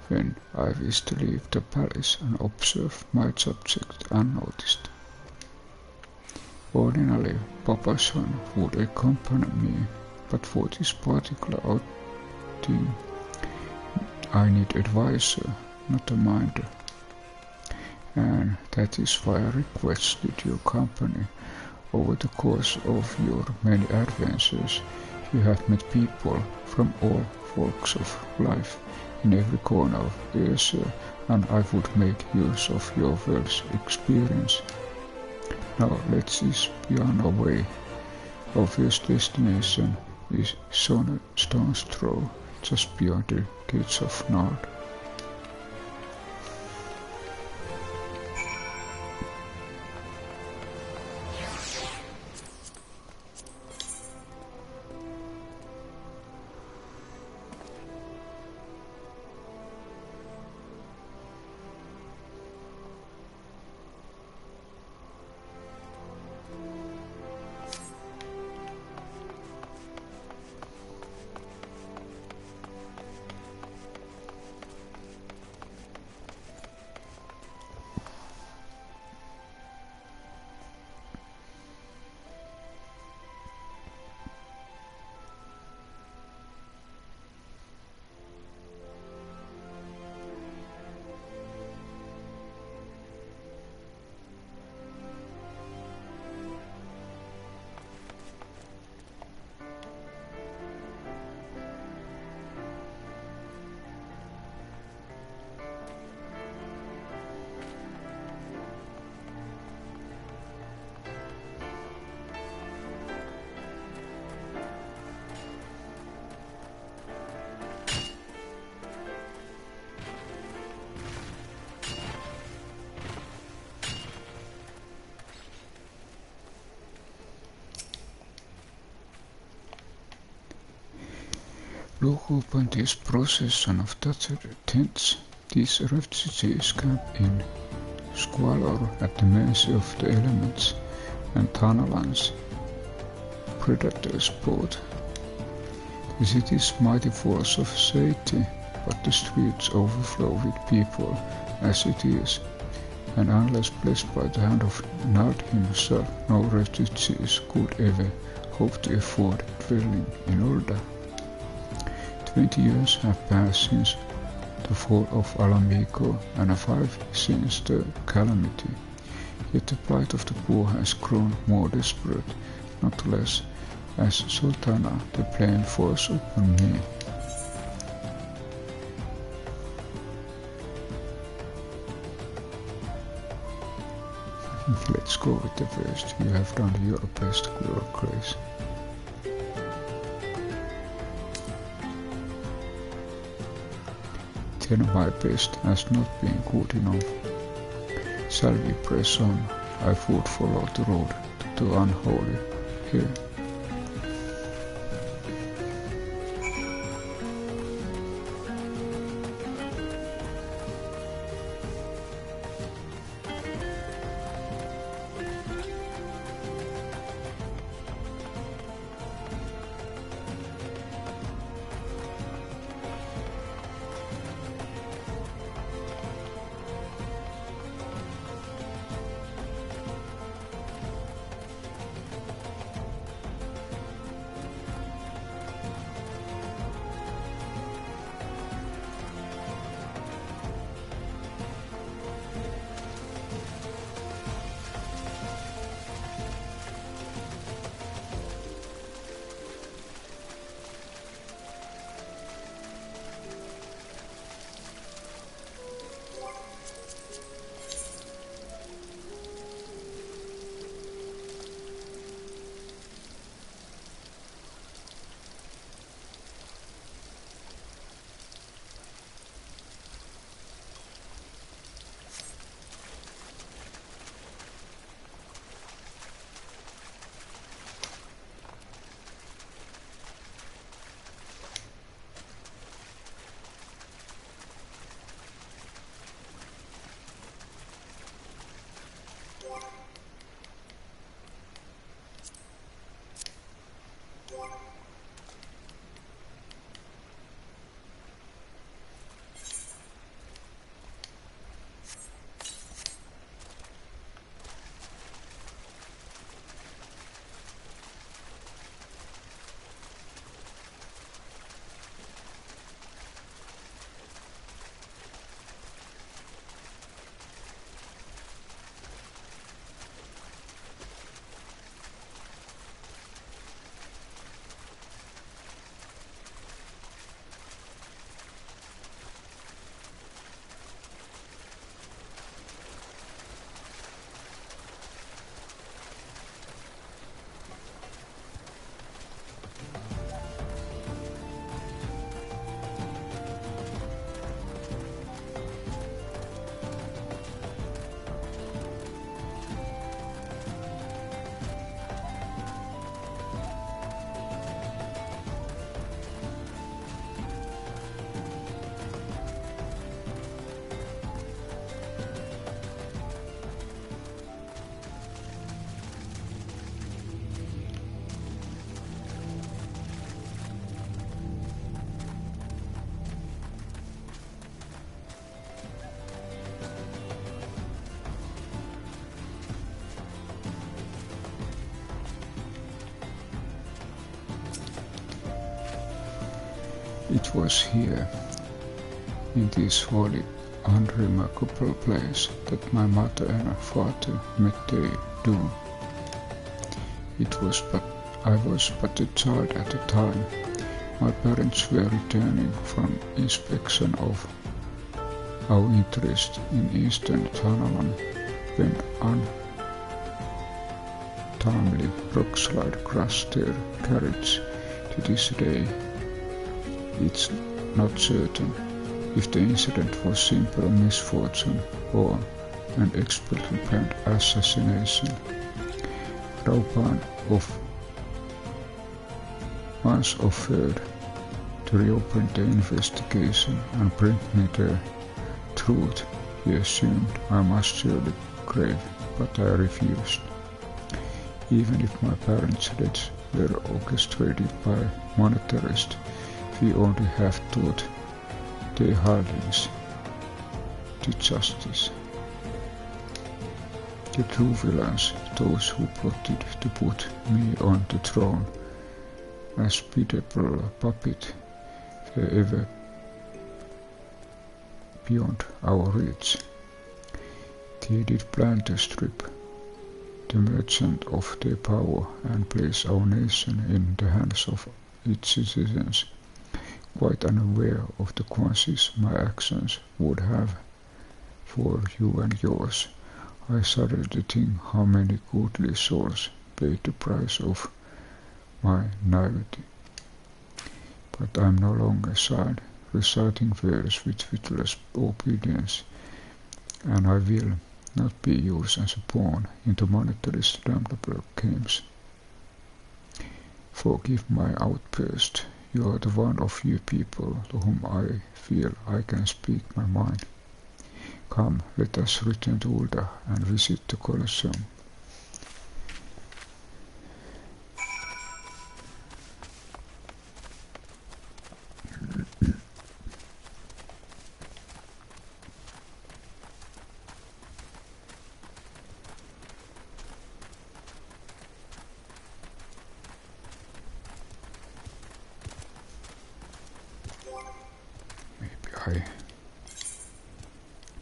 when I wish to leave the palace and observe my subject unnoticed. Ordinarily, Papa's son would accompany me, but for this particular outing, I need advisor, not a minder. And that is why I requested your company. Over the course of your many adventures, you have met people from all walks of life in every corner of Asia, and I would make use of your wealth experience. Now let's be on our way. Our first destination is Stone's Throw, just beyond the gates of Nard. Look upon this procession of tattered tents. These refugees camp in squalor at the mercy of the elements and Thanalan's predators both. The city's mighty force of safety, but the streets overflow with people as it is, and unless blessed by the hand of Nard himself, no refugees could ever hope to afford dwelling in Ulda. 20 years have passed since the fall of Alamico and 5 since the calamity, yet the plight of the poor has grown more desperate, not less, as Sultana the blame falls upon me. Let's go with the first. You have done your best, Your Grace. Then my best has not been good enough. Shall we press on? I would follow the road to the unholy here. It was here, in this holy, unremarkable place, that my mother and father met their doom. I was but a child at the time. My parents were returning from inspection of our interest in Eastern Thanalan when untimely rockslide crashed their carriage. To this day, it's not certain if the incident was simple misfortune or an expertly planned assassination. Raupan once offered to reopen the investigation and bring me the truth. He assumed I must surely crave, but I refused. Even if my parents' deaths were orchestrated by monetarists, we only have taught their hardings to justice. The true villains, those who plotted to put me on the throne as pitiable puppet, were ever beyond our reach. They did plan to strip the merchant of their power and place our nation in the hands of its citizens, quite unaware of the consequences my actions would have for you and yours. I shudder to think how many goodly souls paid the price of my naivety. But I am no longer sad, reciting verse with witless obedience, and I will not be used as a pawn in the monetarist damnable games. Forgive my outburst. You are the one of few people to whom I feel I can speak my mind. Come, let us return to Ulda and visit the Colosseum.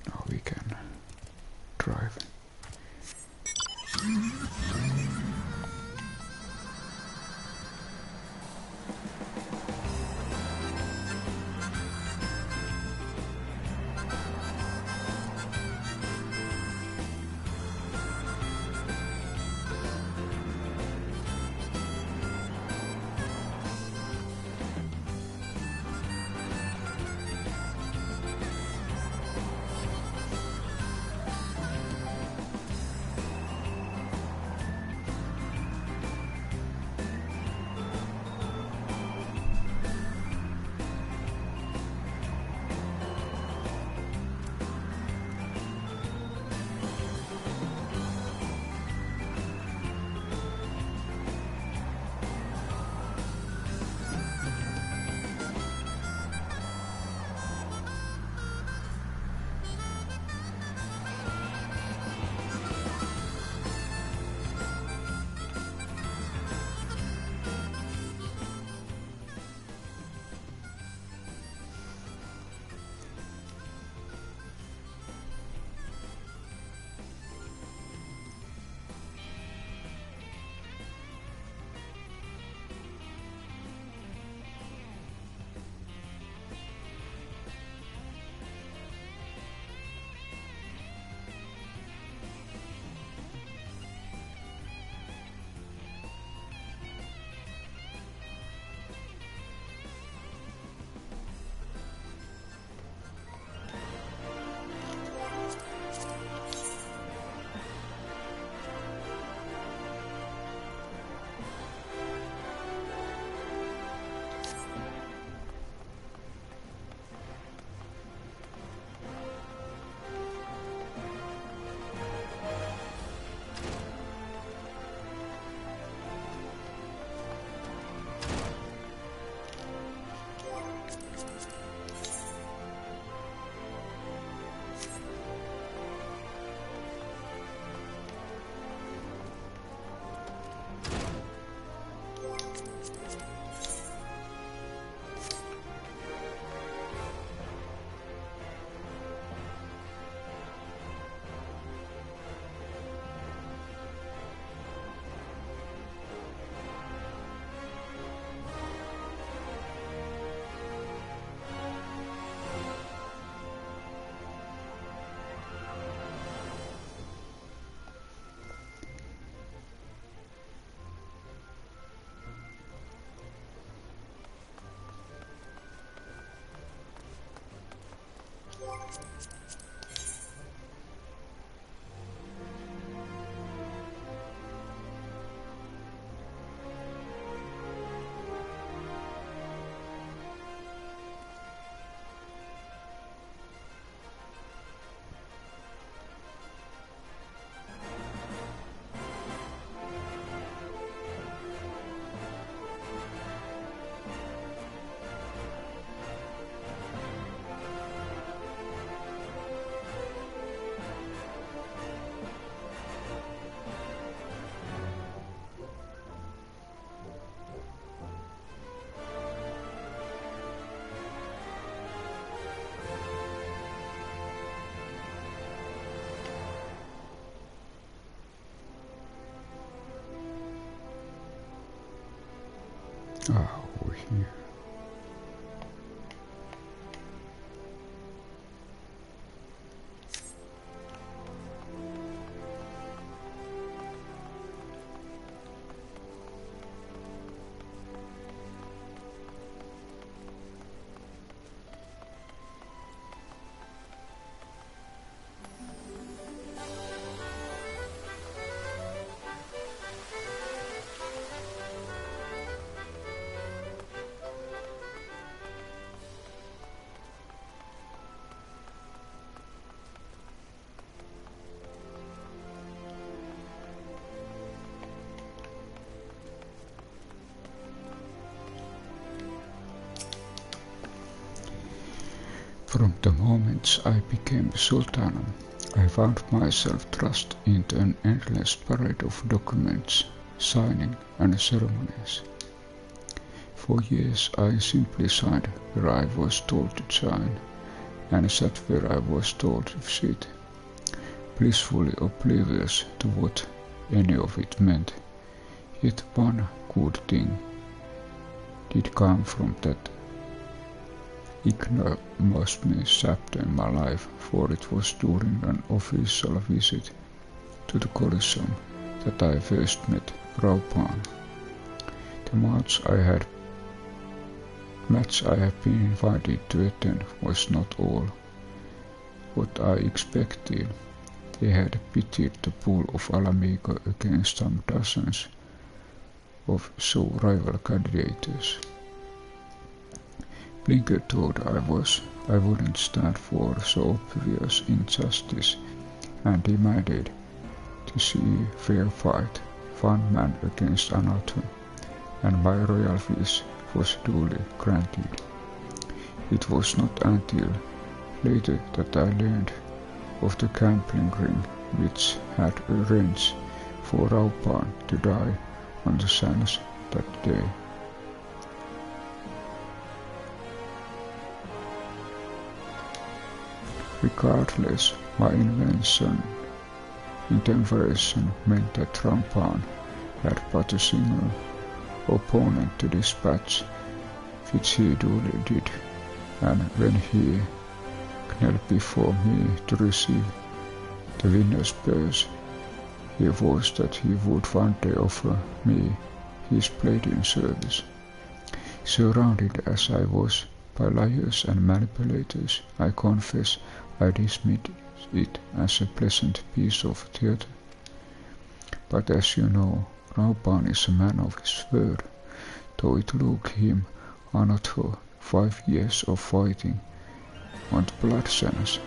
Now we can drive. Over here. From the moment I became Sultana, I found myself thrust into an endless parade of documents, signing and ceremonies. For years I simply signed where I was told to sign, and sat where I was told to sit, blissfully oblivious to what any of it meant. Yet one good thing did come from that ignominious chapter in my life, for it was during an official visit to the Colosseum that I first met Raupan. The match I had been invited to attend was not all what I expected. They had pitted the pool of Alamigo against some dozens of so rival candidates. Blinker thought I wouldn't stand for so obvious injustice, and demanded to see fair fight, one man against another, and my royal wish was duly granted. It was not until later that I learned of the gambling ring which had arranged for Raupan to die on the sands that day. Regardless, my intervention meant that Raupan had but a single opponent to dispatch, which he duly did, and when he knelt before me to receive the winner's purse, he vowed that he would one day offer me his blade in service. Surrounded as I was by liars and manipulators, I confess I dismissed it as a pleasant piece of theatre. But as you know, Raupan is a man of his word. Though it took him another 5 years of fighting on the blood sands,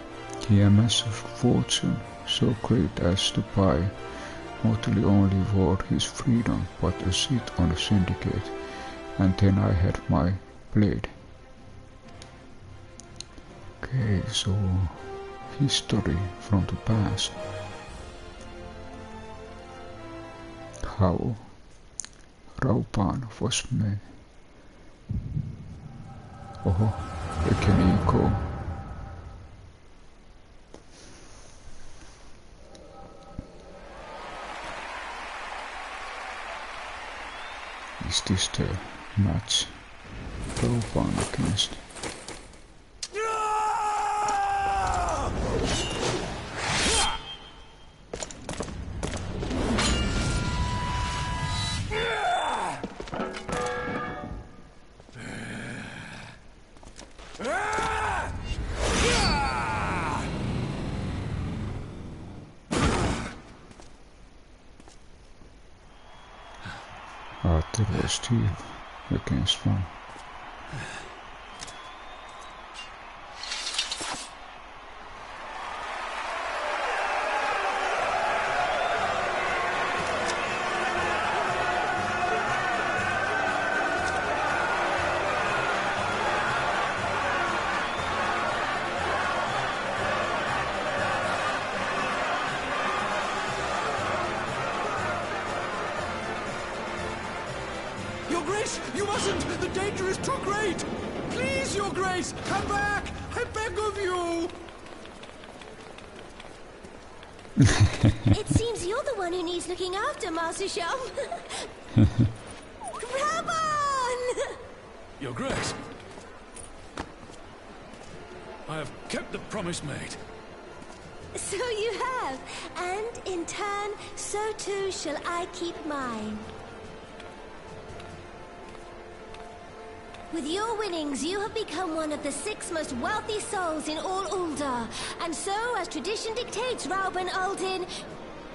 he amassed a fortune so great as to buy not only for his freedom but a seat on the syndicate, and then I had my blade. Okay, so history from the past. How Raupan was made. Oho, again echo. Is this the match Raupan against? There was 2 against 1. Your Grace, you mustn't! The danger is too great! Please, Your Grace, come back! I beg of you! It seems you're the one who needs looking after, Master Sham. Grab on! Your Grace. I have kept the promise made. So you have, and in turn, so too shall I keep mine. With your winnings, you have become one of the 6 most wealthy souls in all Ul'dah, and so, as tradition dictates, Rauben Aldin,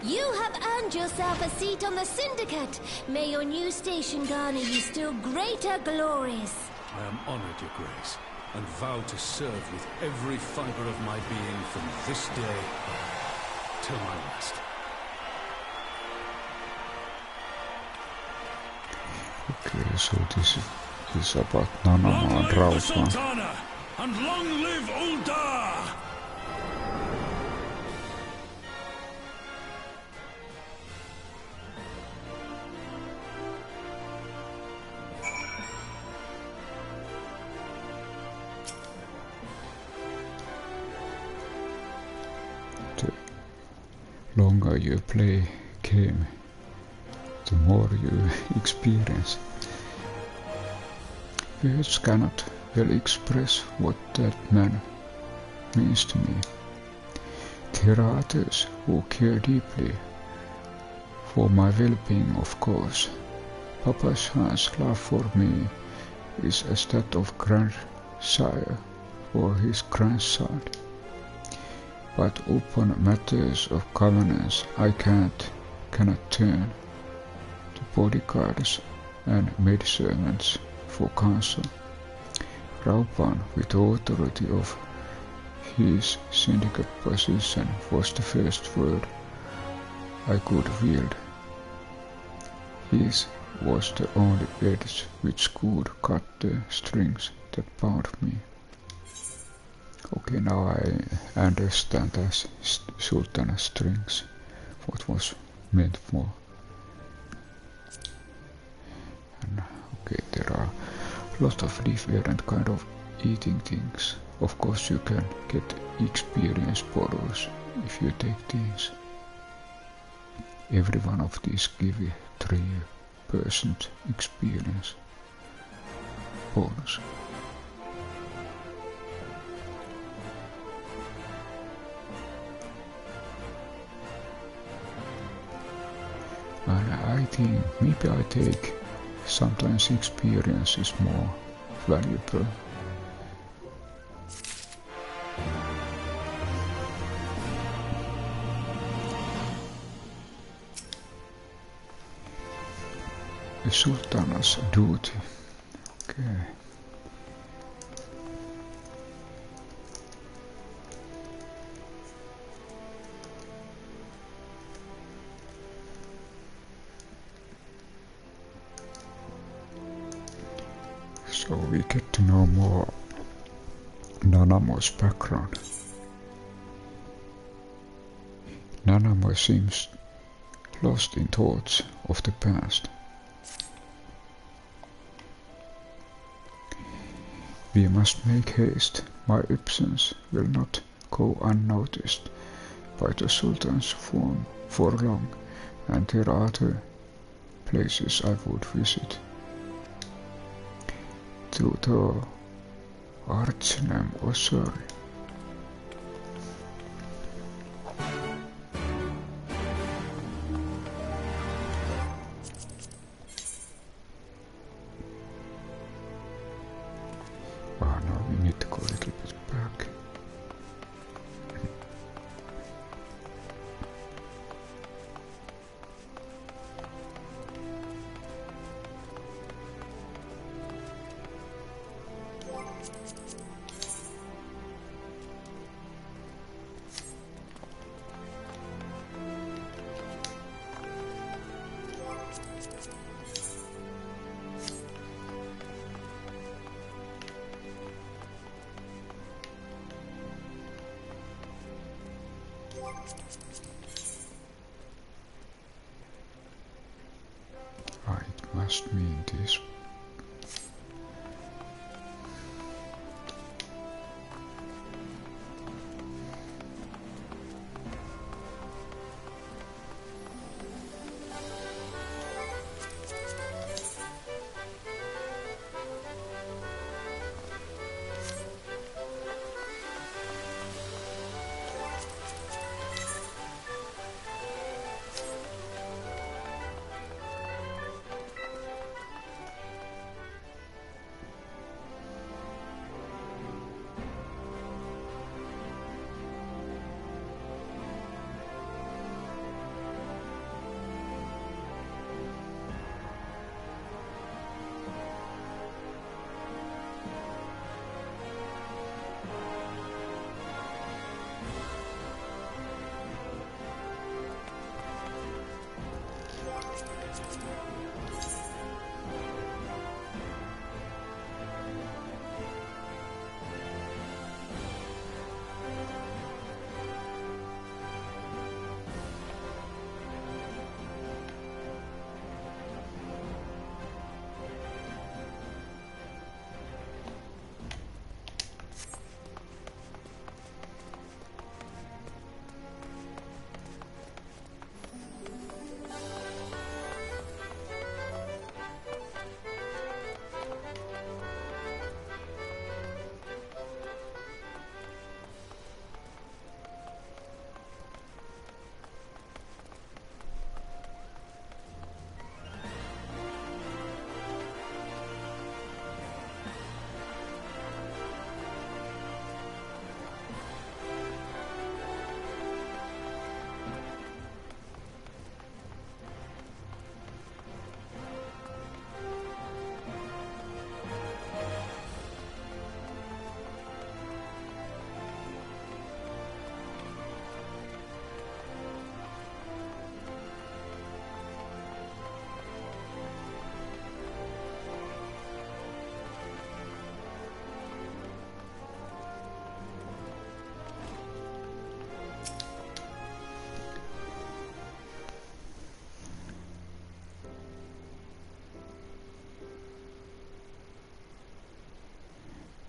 you have earned yourself a seat on the Syndicate. May your new station garner you still greater glories. I am honored, Your Grace, and vow to serve with every fiber of my being from this day till my last. Okay, so this is about Nanama and Long live the Rauben. Sultana, and long live Ul'dah! The longer you play game, the more you experience. Words cannot well express what that man means to me. There are others who care deeply for my well-being, of course. Papa Shan's love for me is as that of grandsire for his grandson. But upon matters of governance I cannot turn to bodyguards and maidservants for counsel. Rauben, with the authority of his syndicate position, was the first word I could wield. His was the only edge which could cut the strings that bound me. Okay, now I understand as Sultana strings, what was meant for. And okay, there are a lot of different kind of eating things. Of course you can get experience bottles if you take these. Every one of these give you 3% experience bonus. And I think maybe I take sometimes experience is more valuable. The Sultana's duty. Okay. So we get to know more Nanamo's background. Nanamo seems lost in thoughts of the past. We must make haste. My absence will not go unnoticed by the Sultan's form for long, and there are other places I would visit. To the Archnam Osori. Oh no, we need to go a little bit back. It must mean this.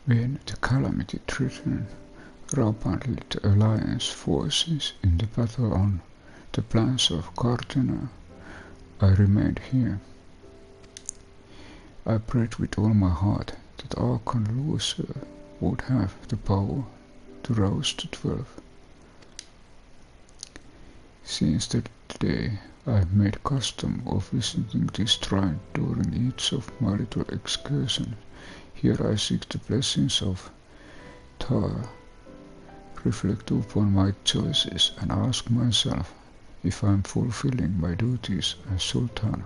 When the calamity threatened, Raban led the Alliance forces in the battle on the plains of Cartena. I remained here. I prayed with all my heart that Archon Lucifer would have the power to rouse the 12. Since that day, I made custom of visiting this shrine during each of my little excursions. Here I seek the blessings of Tara, reflect upon my choices, and ask myself if I am fulfilling my duties as Sultana.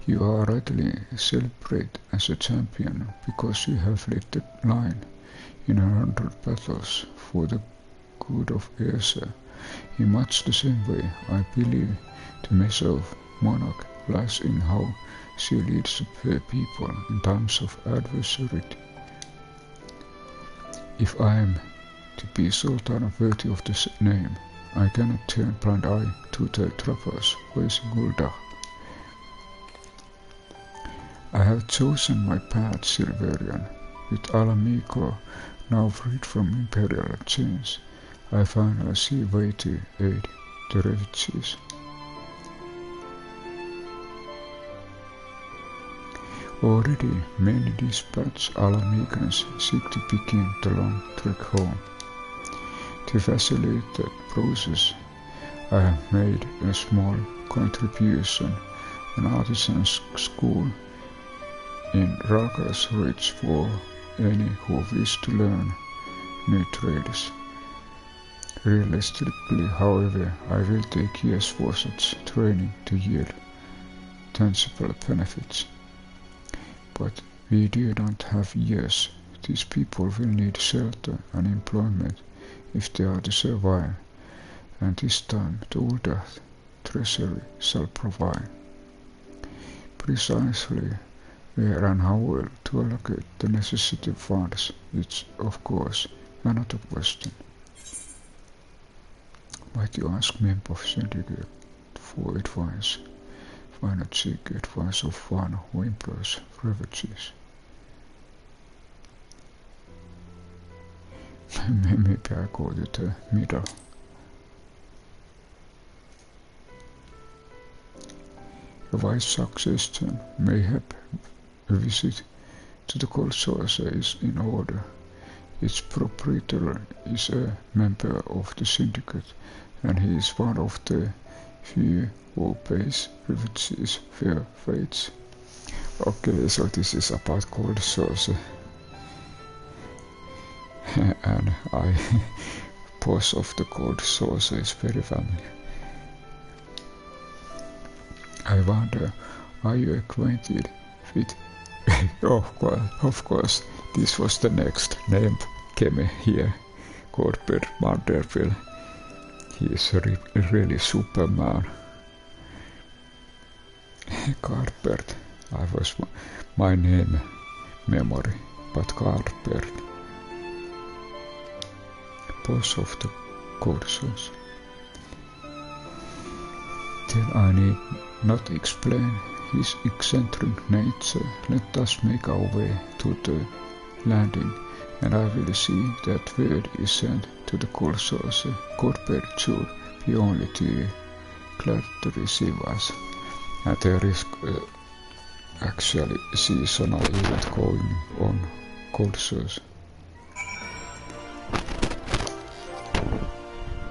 You are rightly celebrated as a champion because you have led the line in 100 battles for the good of Ersa. In much the same way, I believe the measure of monarch lies in how she leads her people in times of adversity. If I am to be Sultana worthy of this name, I cannot turn blind eye to the troubles facing Ul'dah. I have chosen my path, Silverian. With Alamico now freed from imperial chains, I finally see a way to aid the refugees. Already many dispatched Alamicans seek to begin the long trek home. To facilitate that process, I have made a small contribution, an artisan school in Ralgar's Ridge for any who wish to learn new trades. Realistically, however, I will take years for such training to yield tangible benefits. But we do not have years. These people will need shelter and employment if they are to survive, and this time the Ul'dah treasury shall provide. Precisely where and how well to allocate the necessary funds is, of course, another question. Might you ask member of syndicate for advice? Why not seek advice of one who employs refugees? Maybe I go to the middle. A wise suggestion, mayhap a visit to the cold saucer is in order. Its proprietor is a member of the syndicate, and he is one of the few who pays refugees fair rates. Okay, so this is about cold saucer. And boss of the cold saucer is very familiar. I wonder, are you acquainted with... of course, this was the next name came here, Corbett Vanderbilt. He is really Superman. Carpert, I was my name memory, but Carpert, boss of the cold sauce. Then I need not explain his eccentric nature. Let us make our way to the landing, and I will see that word is sent to the cold saucer. Corbett should be only too glad to receive us. And there is actually a seasonal event going on cold sauce.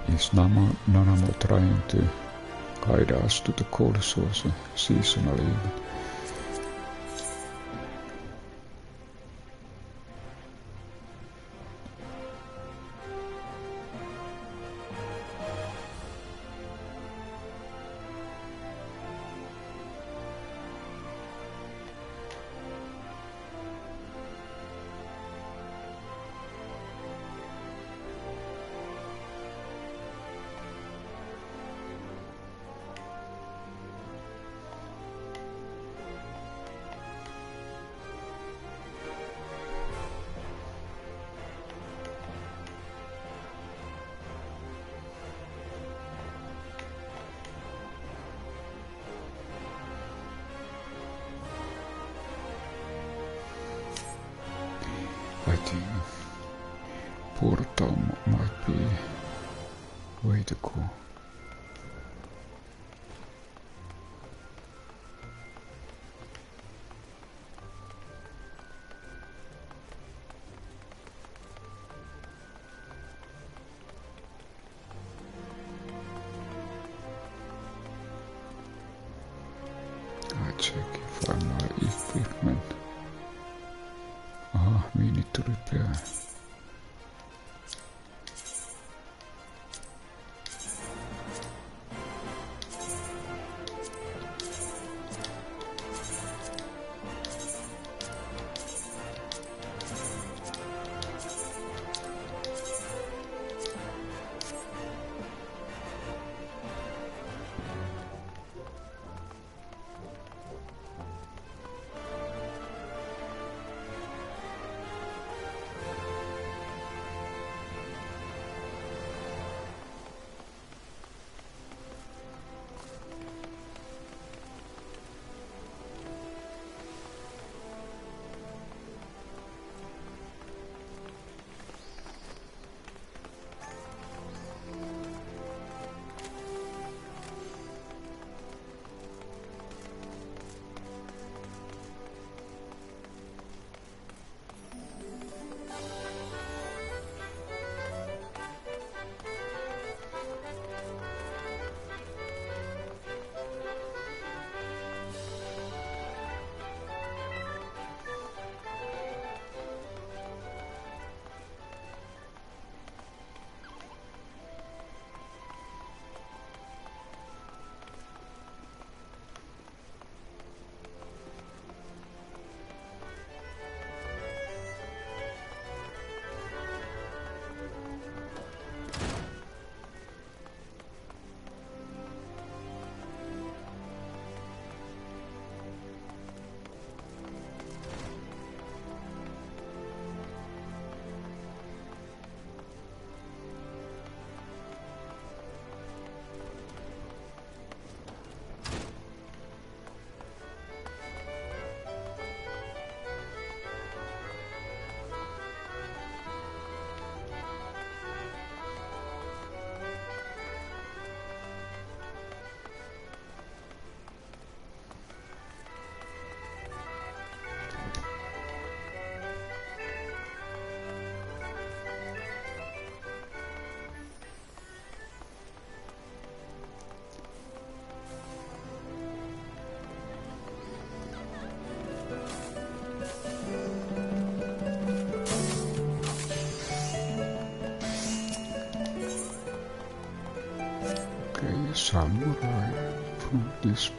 Is Nanamo trying to guide us to the cold sauce seasonal event? I think Portal might be way to go. I check if I'm my equipment. We need to repair. Samurai from this.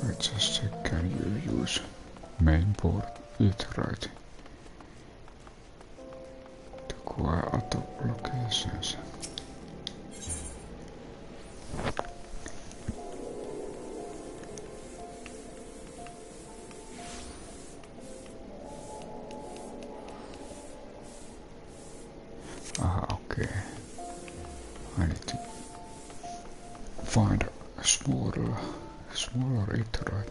I just check, can you use main board it right to acquire other locations? Okay. I need to find a smaller it right.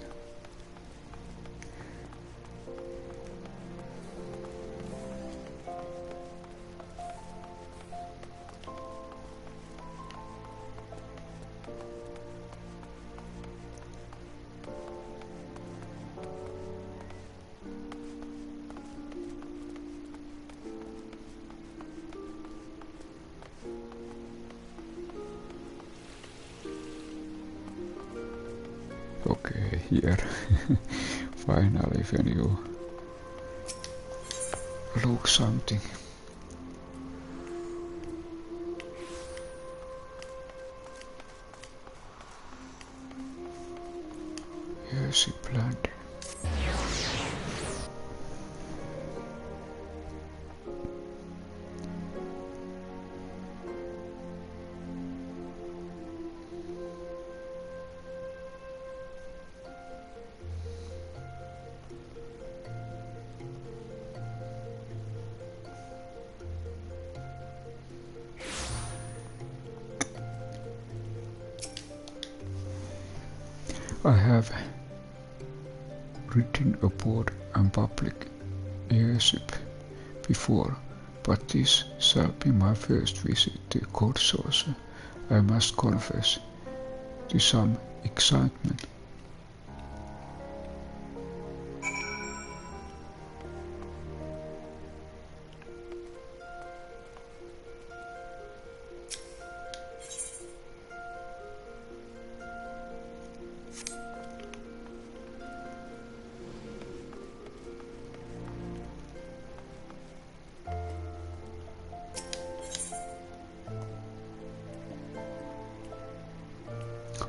Okay, here. Finally, when you look something. Yes, he planned. I have ridden aboard a public airship before, but this shall be my first visit to Cold Saucer. I must confess to some excitement.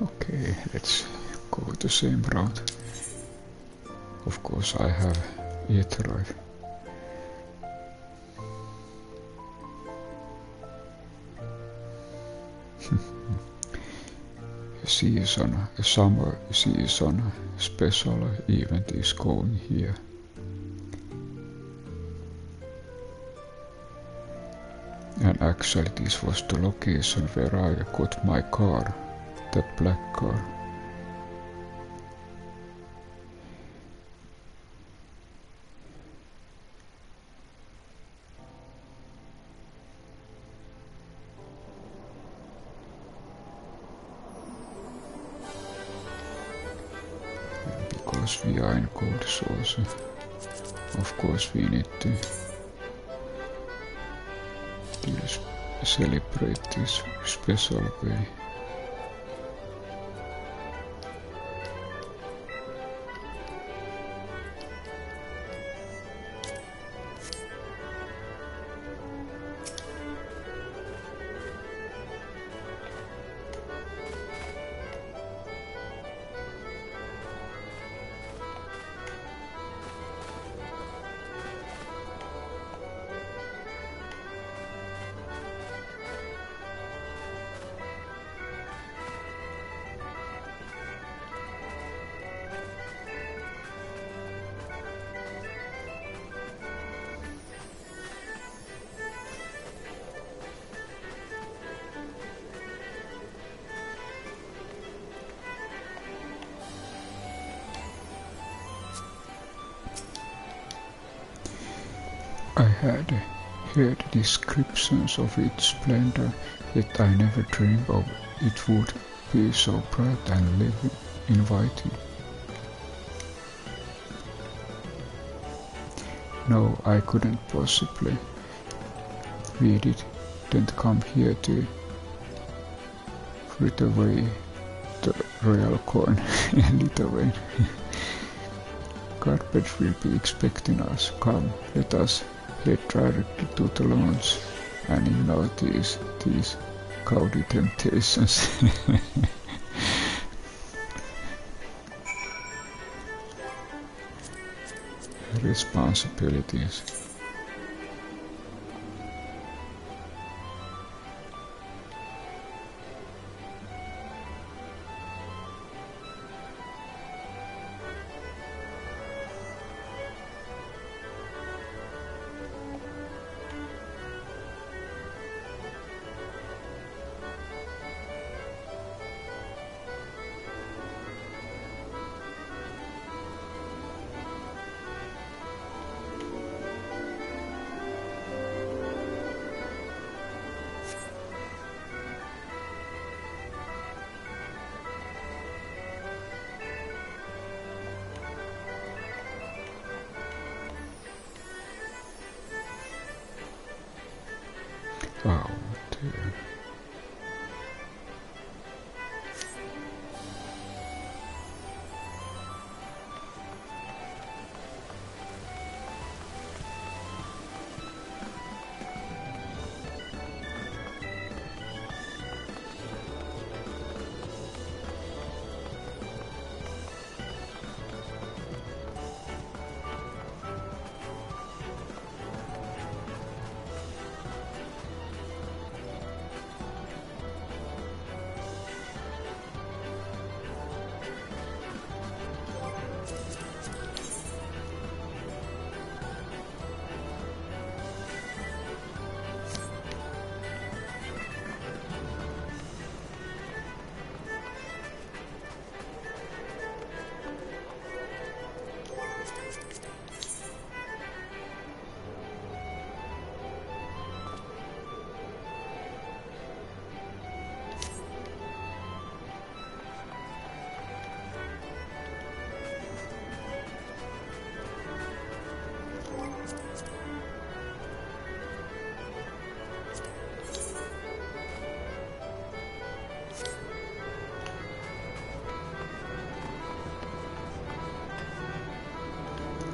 Okay, let's go the same route. Of course I have Aetheroid. A summer season special event is going here. And actually this was the location where I got my car. That black car. And because we are in Cold Saucer, of course we need to celebrate this special way. I had heard descriptions of its splendor, yet I never dreamed of it would be so bright and inviting. No, I couldn't possibly read it. Didn't come here to fritter away the royal coin and it away. Garbage will be expecting us. Come, let us head directly to the launch and ignore these cowardly temptations. Responsibilities.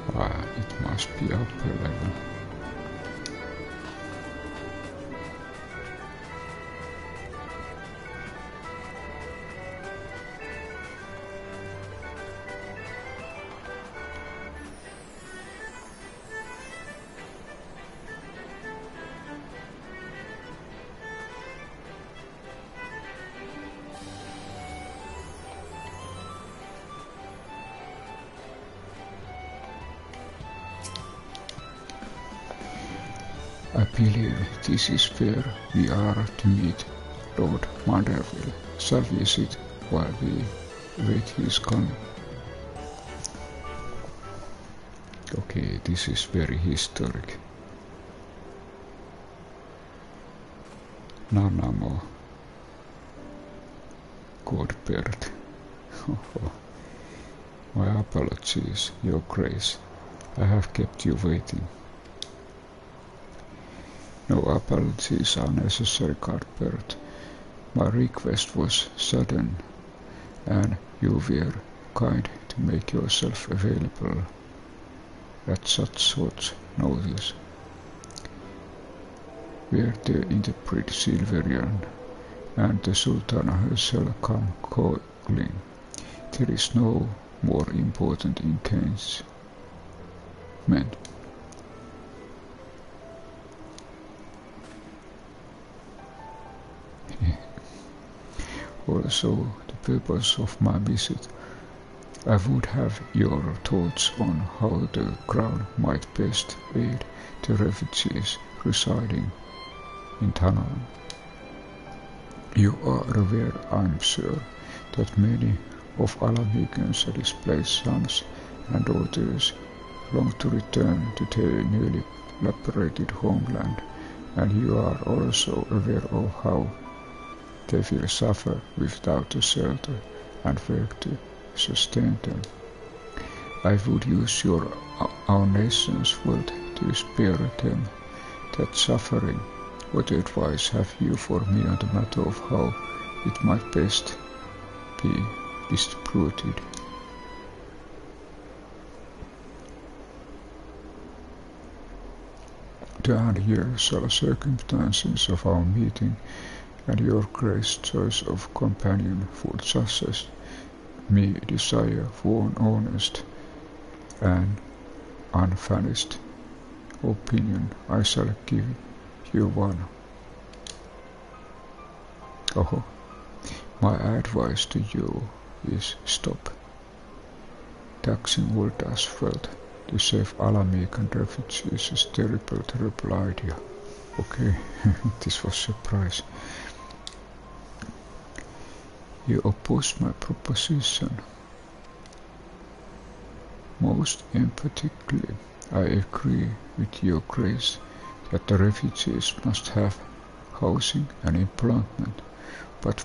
It must be upper level. I believe this is where we are to meet Lord Manderville. Shall we sit while we wait his coming? Okay, this is very historic. Nanamo. Godbert. My apologies, Your Grace. I have kept you waiting. No apologies are necessary, Godbert. My request was sudden, and you were kind to make yourself available at such short notice. Where the interpret Silverian and the Sultana herself come calling, there is no more important engagement. Also, the purpose of my visit, I would have your thoughts on how the Crown might best aid the refugees residing in Tanaan. You are aware, I'm sure, that many of Alamican's displaced sons and daughters long to return to their newly liberated homeland, and you are also aware of how they will suffer without a shelter and work to sustain them. I would use our nation's wealth to spare them that suffering. What advice have you for me on the matter of how it might best be distributed? The unusual circumstances of our meeting and your Grace's choice of companion would suggest me desire for an honest and unfinished opinion. I shall give you one. My advice to you is stop taxing Ulda's wealth to save Alamican refugees is terrible idea. Okay, this was a surprise. You oppose my proposition. Most emphatically, I agree with your Grace that the refugees must have housing and employment, but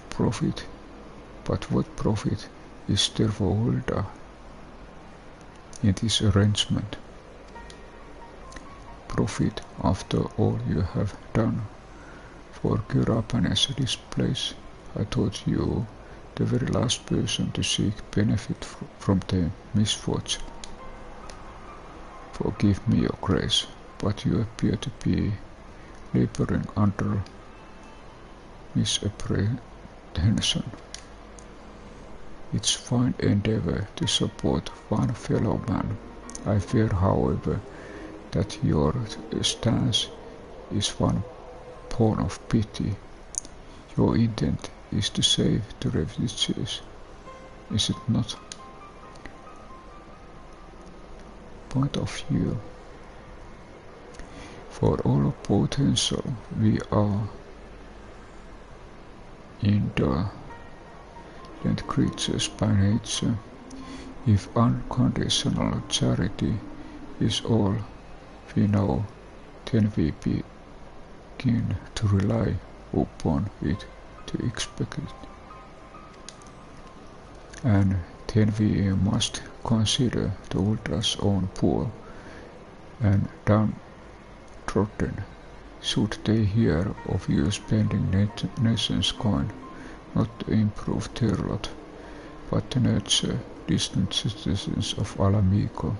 what profit is there for Ulda in this arrangement? Profit after all you have done for Kurapanes displays. I thought you the very last person to seek benefit from their misfortune. Forgive me, Your Grace, but you appear to be laboring under misapprehension. It's fine endeavor to support one fellow man. I fear, however, that your stance is one born of pity. Your intent is to save the refugees, is it not? Point of view. For all potential, we are indolent creatures by nature. If unconditional charity is all we know, then we begin to rely upon it to expect it. And then we must consider the Ulda's own poor and downtrodden. Should they hear of you spending nation's coin, not to improve their lot, but to nurture distant citizens of Alamico,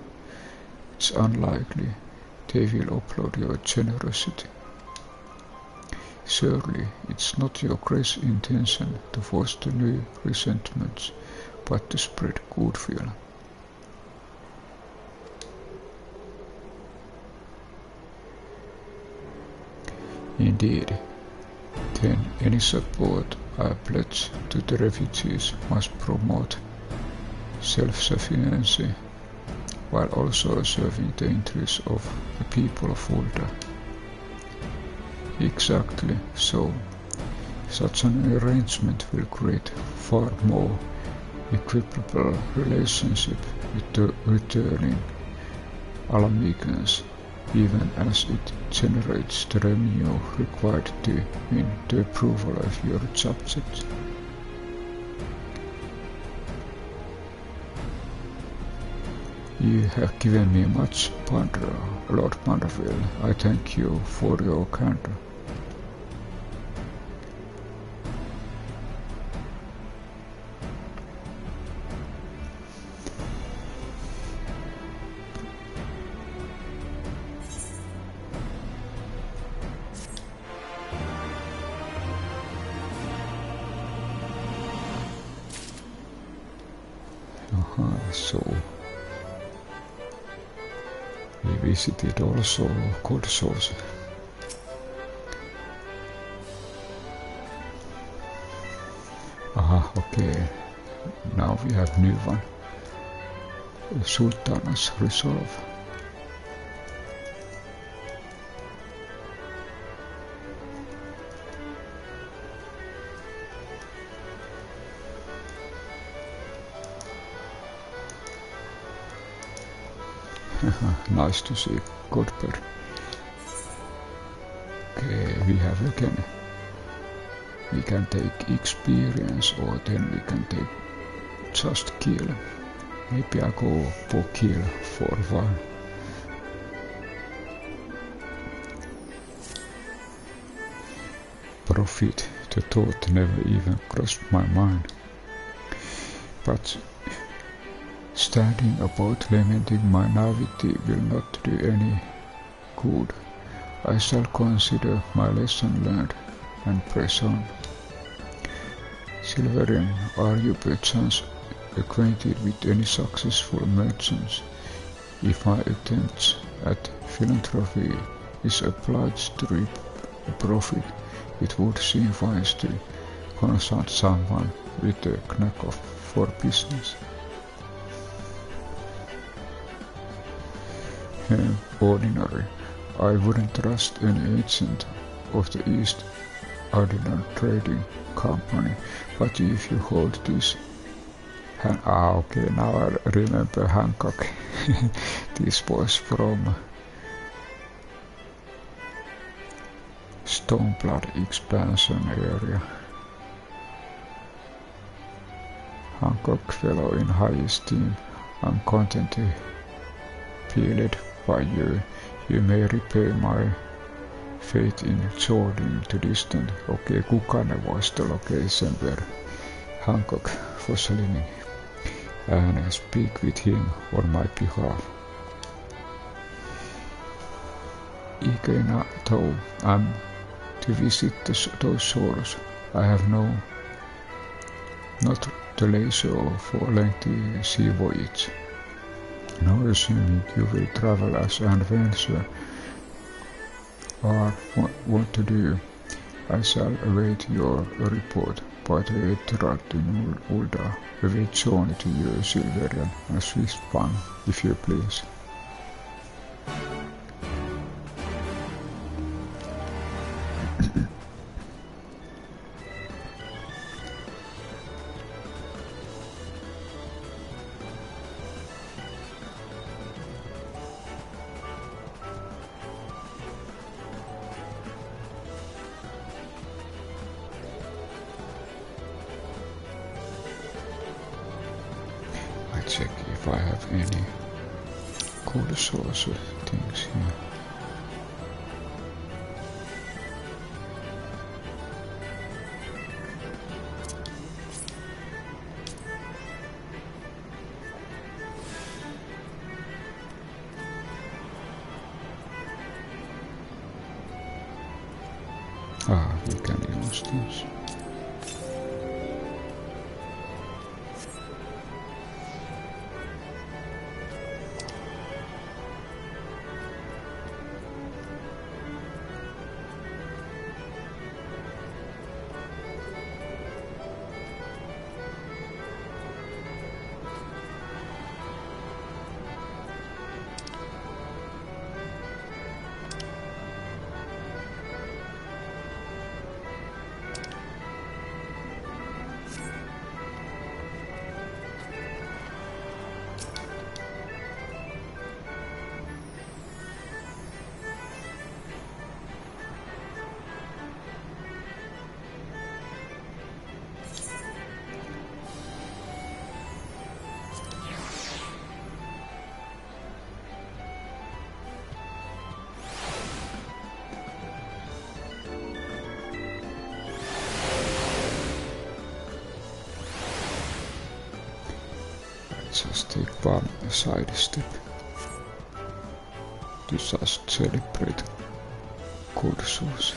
it's unlikely they will applaud your generosity. Surely it's not your grace intention to foster new resentments, but to spread goodwill. Indeed, then any support I pledge to the refugees must promote self-sufficiency while also serving the interests of the people of Ulda. Exactly so. Such an arrangement will create far more equitable relationship with the returning Alamegans, even as it generates the revenue required to win the approval of your subjects. You have given me much plunder, Lord Manderville. I thank you for your candor. So we visited also cold source. Aha, okay. Now we have new one. Sultana's Resolve. Nice to see Godber. Okay, we have again. We can take experience or then we can take just kill. Maybe I go for kill for a while. Profit, the thought never even crossed my mind. But standing about lamenting my naivety will not do any good. I shall consider my lesson learned and press on. Silverian, are you perchance acquainted with any successful merchants? If my attempts at philanthropy is obliged to reap a profit, it would seem wise to consult someone with a knack for business. Ordinary. I wouldn't trust any agent of the East Ardennan Trading Company, but if you hold this okay, now I remember Hancock. This was from Stoneblood expansion area. Hancock fellow in high esteem. I'm content to be led by you. You may repay my faith in joining to distant. Okei, kukaan ei voi sitä location where Hancock was living and speak with him on my behalf. Eager though I'm to visit those shores, I have not the leisure for lengthy sea voyage. Now assuming you will travel as an adventurer or want to do, I shall await your report by the Herald in Ulda. Await journey to you, Silverian, and swift fun, if you please. Check if I have any cold source things here. Ah, we can use this. Just take one side step to just celebrate good sauce.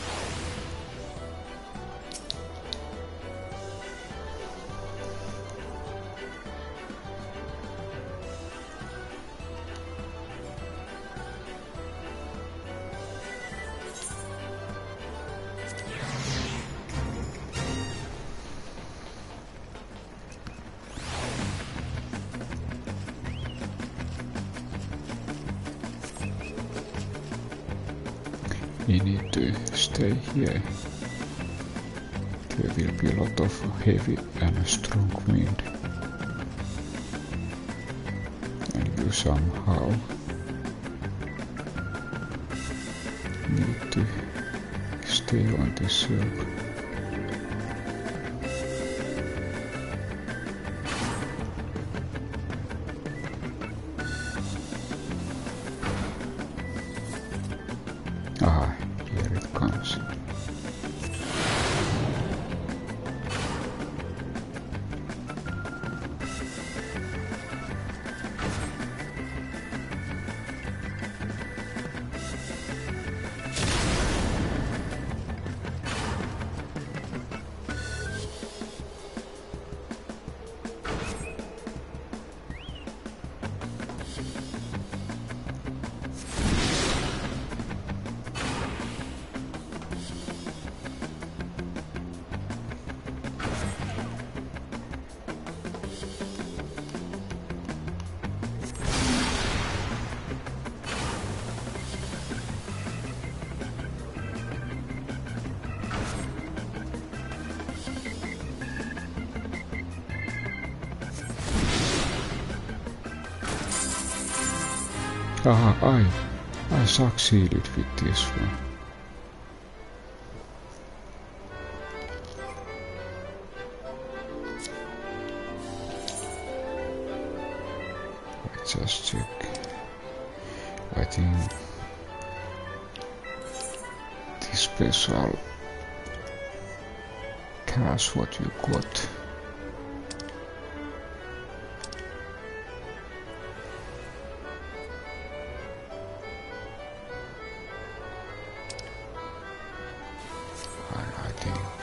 We need to stay here. There will be a lot of heavy and strong wind. And you somehow need to stay on this circle. Ah, here it comes. I succeeded with this one. Let's just check. I think the special cash what you got.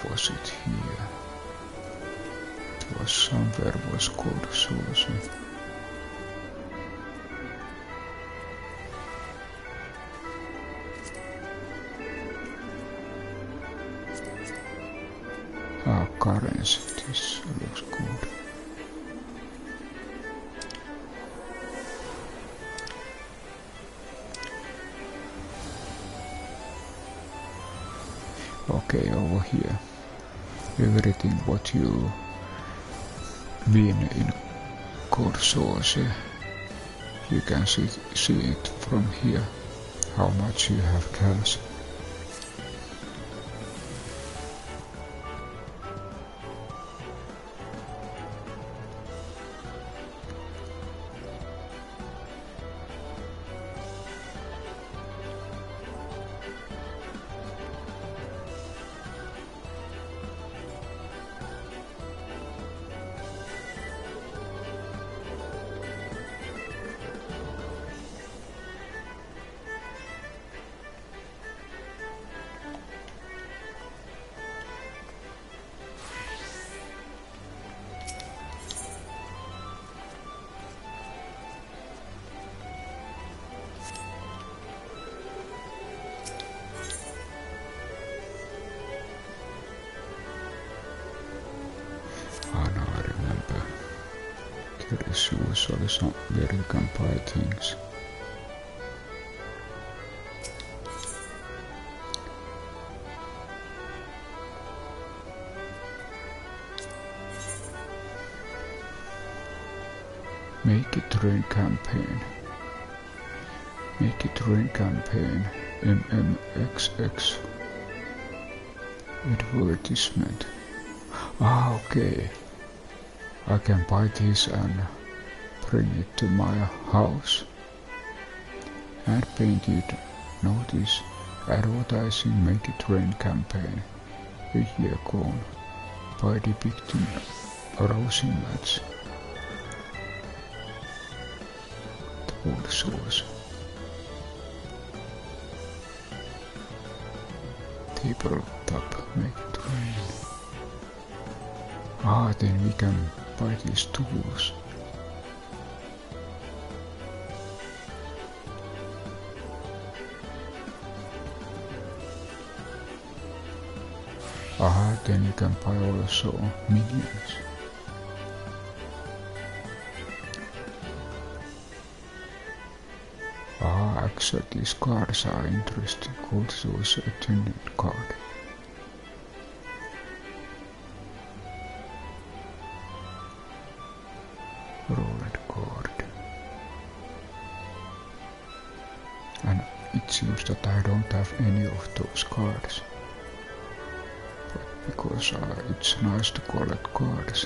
Was it here? It was somewhere was called Sultana. Ah, currency. This looks good. Okay, over here. Everything what you win in Cold Source, you can see it from here, how much you have cash. There is usually some where you can buy things. Make it rain campaign. Make it rain campaign. MMXX. Advertisement. Ah, okay. I can buy this and bring it to my house. And painted notice advertising Make It Rain campaign. A year gone by depicting a rousing match. The old source. Tabletop Make It Rain. Ah, then we can buy these tools. Ah, then you can buy also minions. Ah, actually these cards are interesting. Also a attendant card. Roulette card. And it seems that I don't have any of those cards. But because it's nice to collect cards.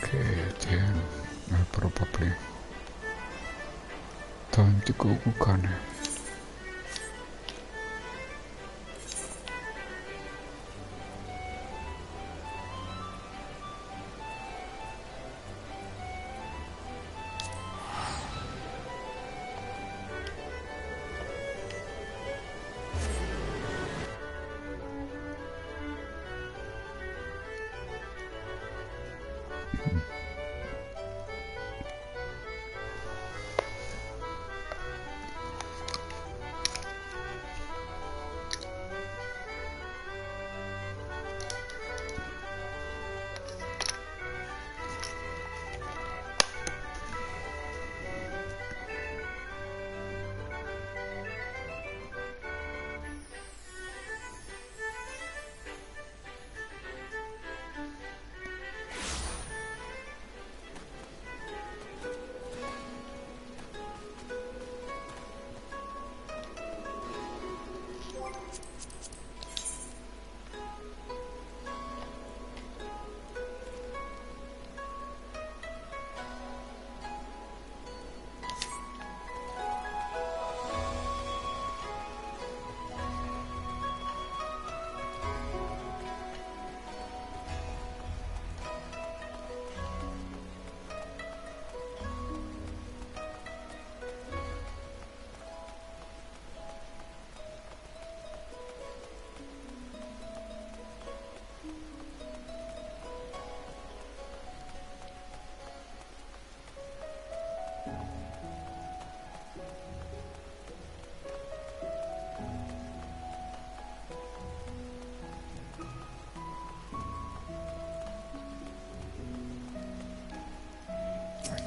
Okay, then probably time to go Gukane.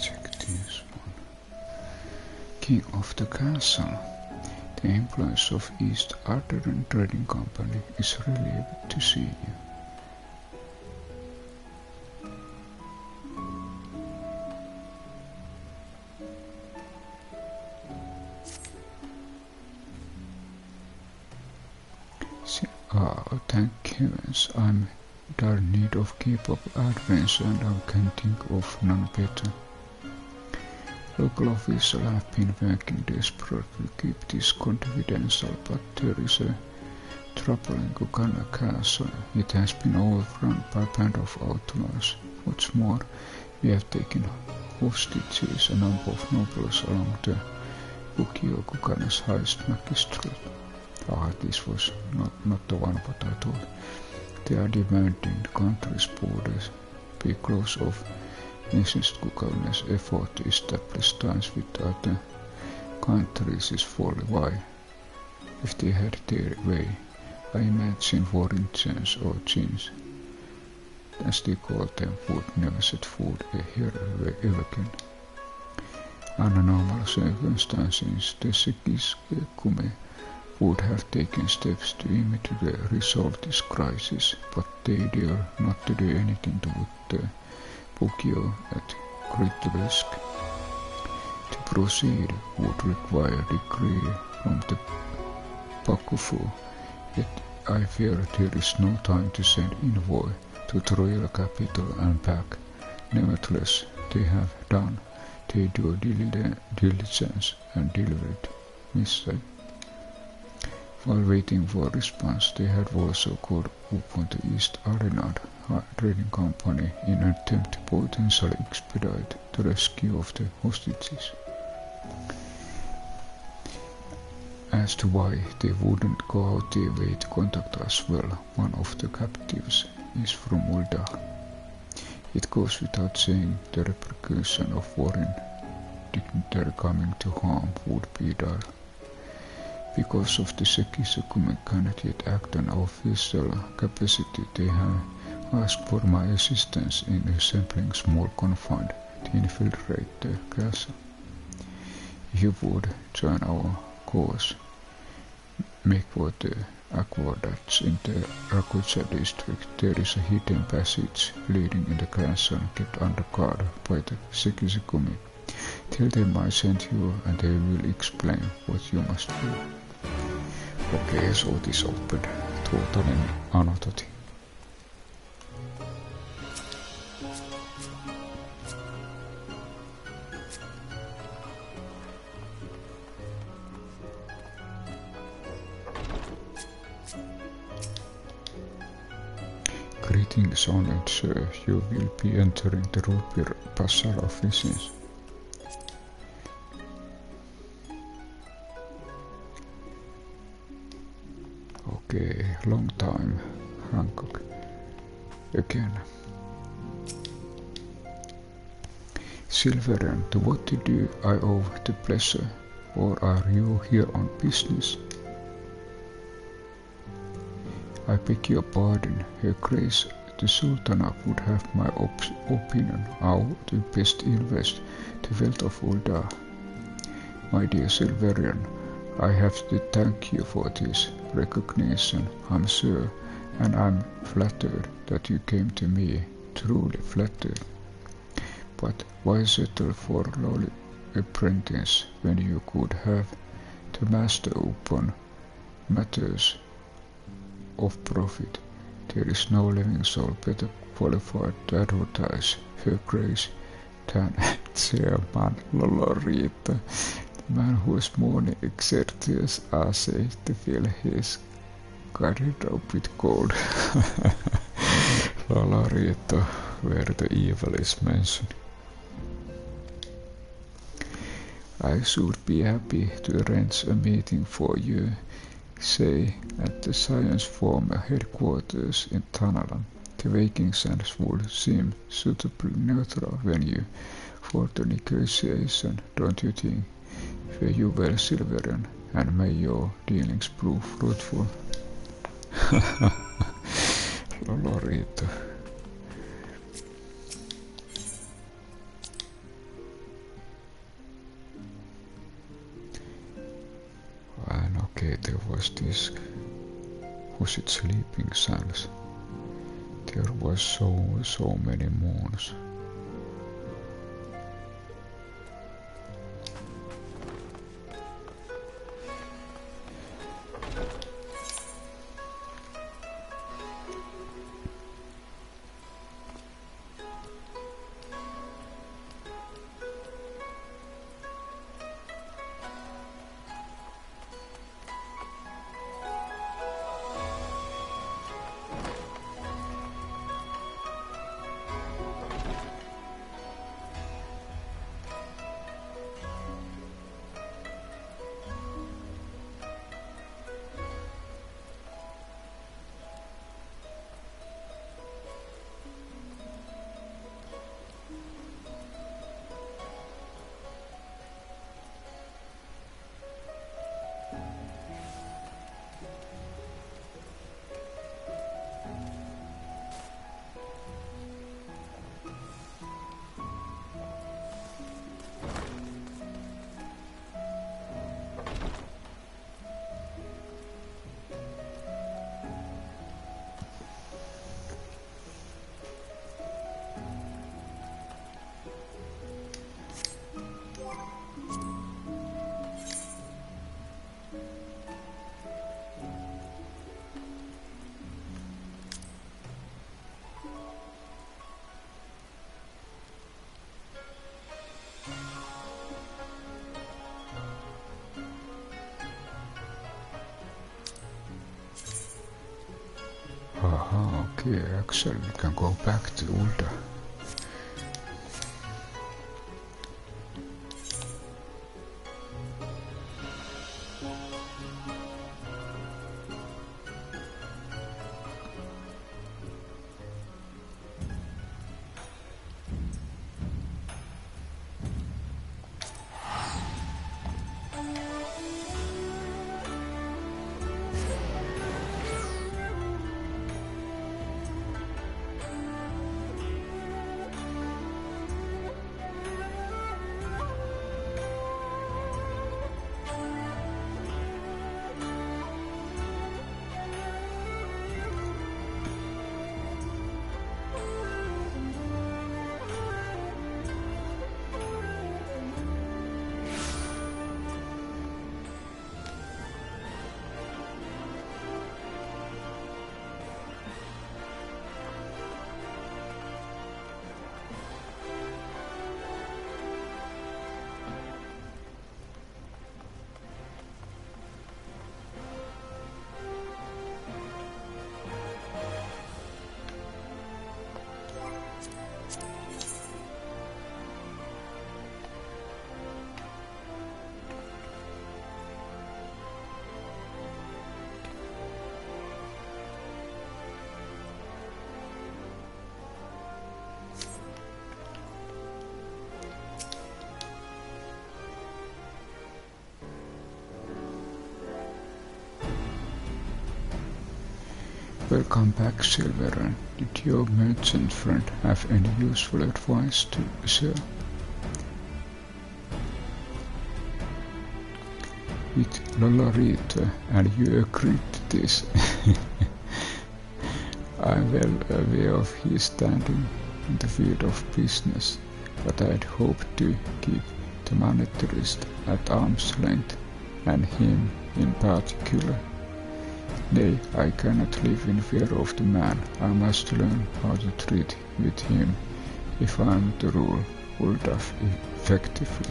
check this one. King of the castle. The employees of East Artern Trading Company is relieved to see you. Thank heavens, I'm in dire need of K-pop adventure and I can think of none better. Local officials have been working desperately to keep this confidential, but there is a trouble in Kukana Castle. It has been overrun by a band of outlaws. What's more, we have taken hostages a number of nobles along the Bukio Kukana's highest magistrate. This was not the one what I thought. They are demanding the country's borders because of Mrs. Kukana's effort to establish ties with other countries is folly. Why? If they had their way, I imagine foreign Chins or Chins, as they call them, would never set foot here ever again. Under normal circumstances, the Sekisukume would have taken steps to immediately resolve this crisis, but they dare not to do anything to put the Bukio at great risk. To proceed would require a decree from the Bakufu, yet I fear there is no time to send envoy to the royal capital and back. Nevertheless, they have done their due diligence and delivered missile. While waiting for a response, they had also called upon the East Ardenard Trading Company in an attempt to potentially expedite the rescue of the hostages. As to why they wouldn't go out their way to contact us, well, one of the captives is from Uldar. It goes without saying the repercussion of foreign dignitary coming to harm would be dire. Because of the Sekisukume cannot yet act on official capacity, they have asked for my assistance in assembling small confined to infiltrate the castle. If you would join our cause, make for the aqueducts in the Rakucha district. There is a hidden passage leading in the castle kept under guard by the Sekisukume. Tell them I sent you and they will explain what you must do. Okei, se uutis open. Anototin. Greetings, honored sir. You will be entering the Ruby Bazaar offices. Okay, long time, Hancock. Again. Silverian, to what do I owe the pleasure, or are you here on business? I beg your pardon, Her Grace, the Sultana would have my opinion how to best invest the wealth of Uldar. My dear Silverian, I have to thank you for this recognition, I'm sure, and I'm flattered that you came to me, truly flattered. But why settle for lowly apprentice when you could have the master upon matters of profit? There is no living soul better qualified to advertise Her Grace than Chairman Lolorito. The man who is morning exercises are said to fill his garden with gold. Lolorito, where the evil is mentioned. I should be happy to arrange a meeting for you, say, at the Science Former headquarters in Thanalan. The Waking Sands would seem suitably neutral venue for the negotiation, don't you think? Fare you well, Silverian, and may your dealings prove fruitful. Lolorito. was this? Was it Sleeping Sands? There was so many moons. Aha, okay, actually we can go back to Ulda. Welcome back, Silveran. Did your merchant friend have any useful advice to share? With Lolorito, and you agreed to this. I'm well aware of his standing in the field of business, but I'd hoped to keep the monetarist at arm's length, and him in particular. Nay, I cannot live in fear of the man. I must learn how to treat with him if I am to rule Ulda effectively.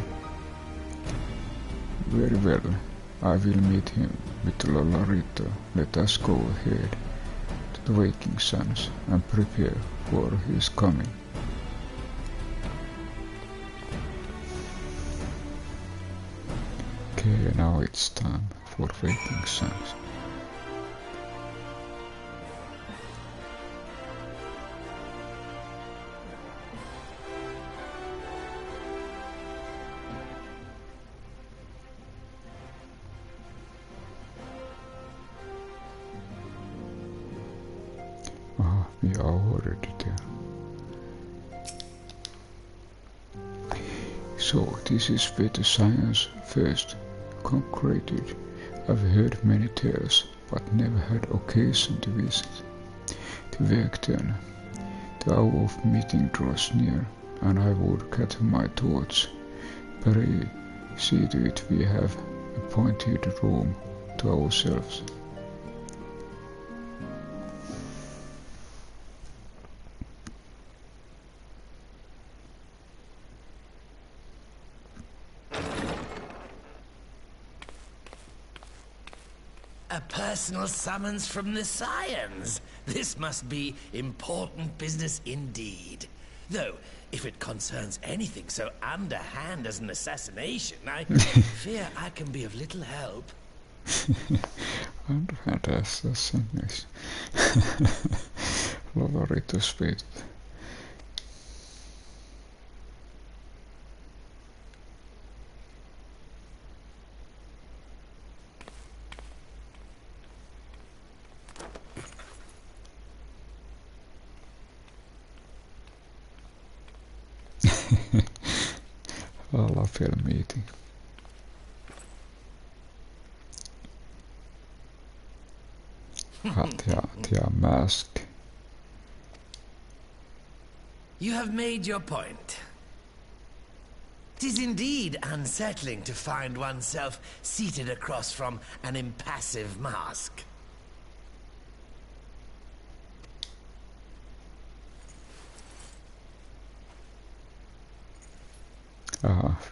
Very well, I will meet him with Lolorito. Let us go ahead to the Waking Suns and prepare for his coming. Okay, now it's time for Waking Suns. We are already there. So this is where the science first concreted. I've heard many tales, but never had occasion to visit. To Vegten, the hour of meeting draws near, and I would gather my thoughts. Pray, see to it we have appointed room to ourselves. A personal summons from the Scions. This must be important business indeed. Though, if it concerns anything so underhand as an assassination, I fear I can be of little help. Underhand assassination. Lovarito speed. Alla film meeting. They are masked. You have made your point. It is indeed unsettling to find oneself seated across from an impassive mask.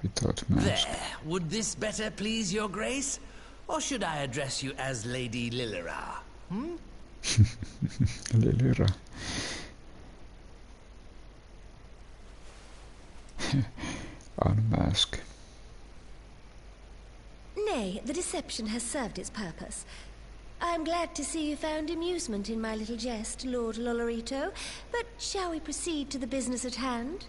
Without mask. There. Would this better please your grace? Or should I address you as Lady Lilira? Lilira. Unmask. Nay, the deception has served its purpose. I am glad to see you found amusement in my little jest, Lord Lolorito, but shall we proceed to the business at hand?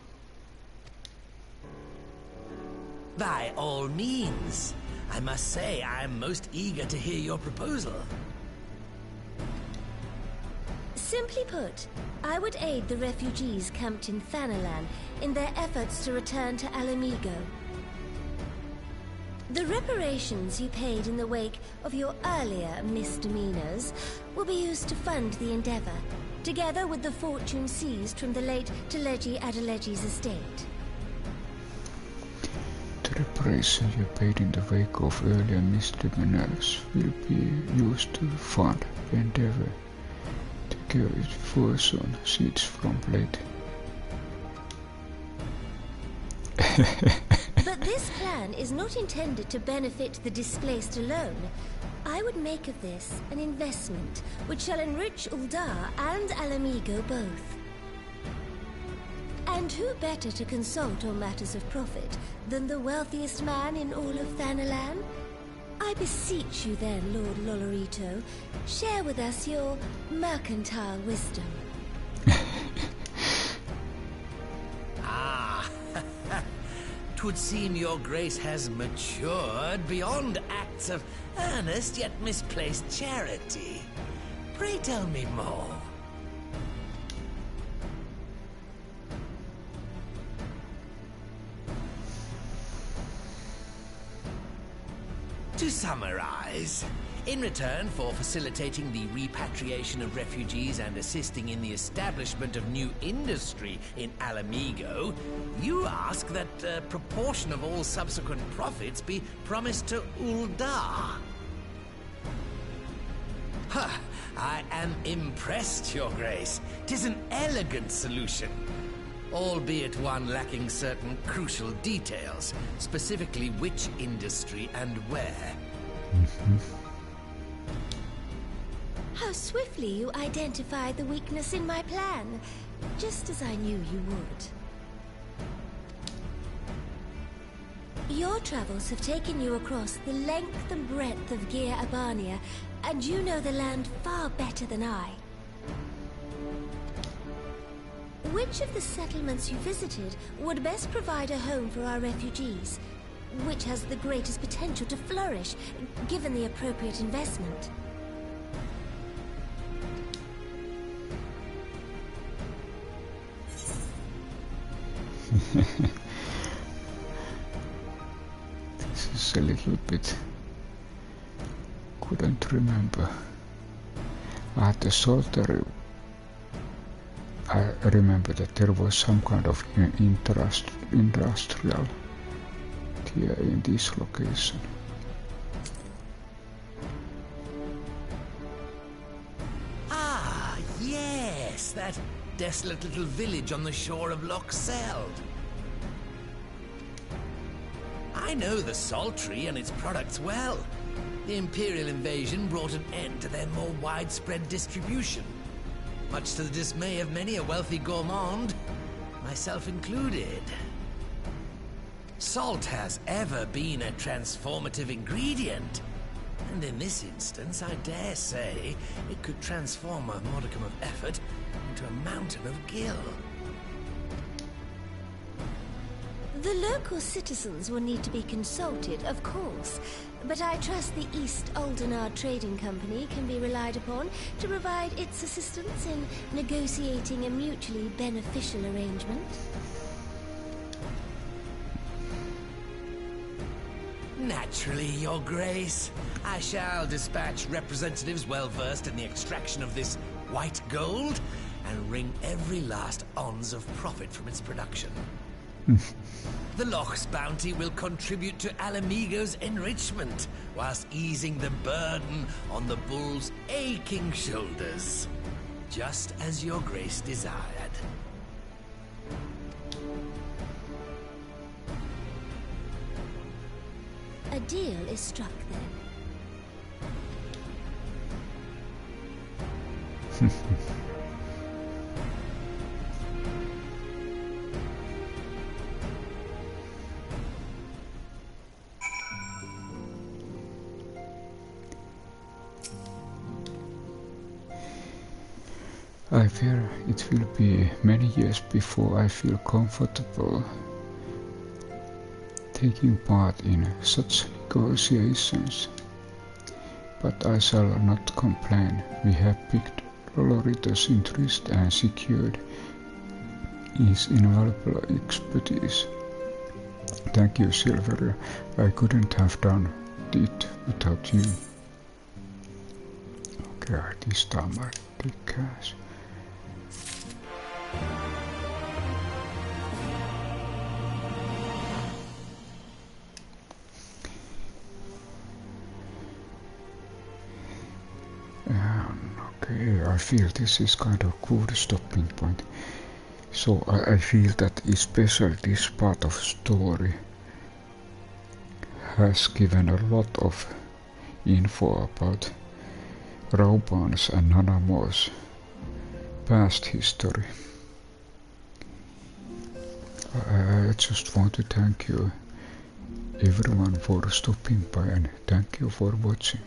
By all means. I must say I am most eager to hear your proposal. Simply put, I would aid the refugees camped in Thanalan in their efforts to return to Alamigo. The reparations you paid in the wake of your earlier misdemeanors will be used to fund the endeavor, together with the fortune seized from the late Teleji Adeleji's estate. The reparation you paid in the wake of earlier misdemeanors will be used to fund the endeavor, together with fortune seized from late. But this plan is not intended to benefit the displaced alone. I would make of this an investment which shall enrich Uldar and Alamigo both. And who better to consult on matters of profit than the wealthiest man in all of Thanalan? I beseech you then, Lord Lolorito, share with us your mercantile wisdom. Twould seem your grace has matured beyond acts of earnest yet misplaced charity. Pray tell me more. To summarize, in return for facilitating the repatriation of refugees and assisting in the establishment of new industry in Alamigo, you ask that a proportion of all subsequent profits be promised to Uldar. Ha! I am impressed, Your Grace. 'Tis an elegant solution, albeit one lacking certain crucial details, specifically which industry and where. How swiftly you identified the weakness in my plan, just as I knew you would. Your travels have taken you across the length and breadth of Gir Abania, and you know the land far better than I. Which of the settlements you visited would best provide a home for our refugees? Which has the greatest potential to flourish, given the appropriate investment? This is a little bit couldn't remember. At the Sultana, I remember that there was some kind of industrial here in this location. Ah, yes, that desolate little village on the shore of Loch Seld. I know the Saltry and its products well. The Imperial invasion brought an end to their more widespread distribution, much to the dismay of many a wealthy gourmand, myself included. Salt has ever been a transformative ingredient, and in this instance, I dare say, it could transform a modicum of effort into a mountain of gill. The local citizens will need to be consulted, of course, but I trust the East Aldenar Trading Company can be relied upon to provide its assistance in negotiating a mutually beneficial arrangement. Naturally, Your Grace. I shall dispatch representatives well versed in the extraction of this white gold and wring every last ounce of profit from its production. The Loch's bounty will contribute to Alamigo's enrichment, whilst easing the burden on the bull's aching shoulders, just as Your Grace desired. A deal is struck then. I fear it will be many years before I feel comfortable taking part in such negotiations, but I shall not complain. We have picked Lolorito's interest and secured his invaluable expertise. Thank you, Silveria. I couldn't have done it without you. Okay, this time I take cash. Okay, I feel this is kind of good stopping point. So I feel that especially this part of story has given a lot of info about Rauban's and Nanamo's past history. I just want to thank you everyone for stopping by, and thank you for watching.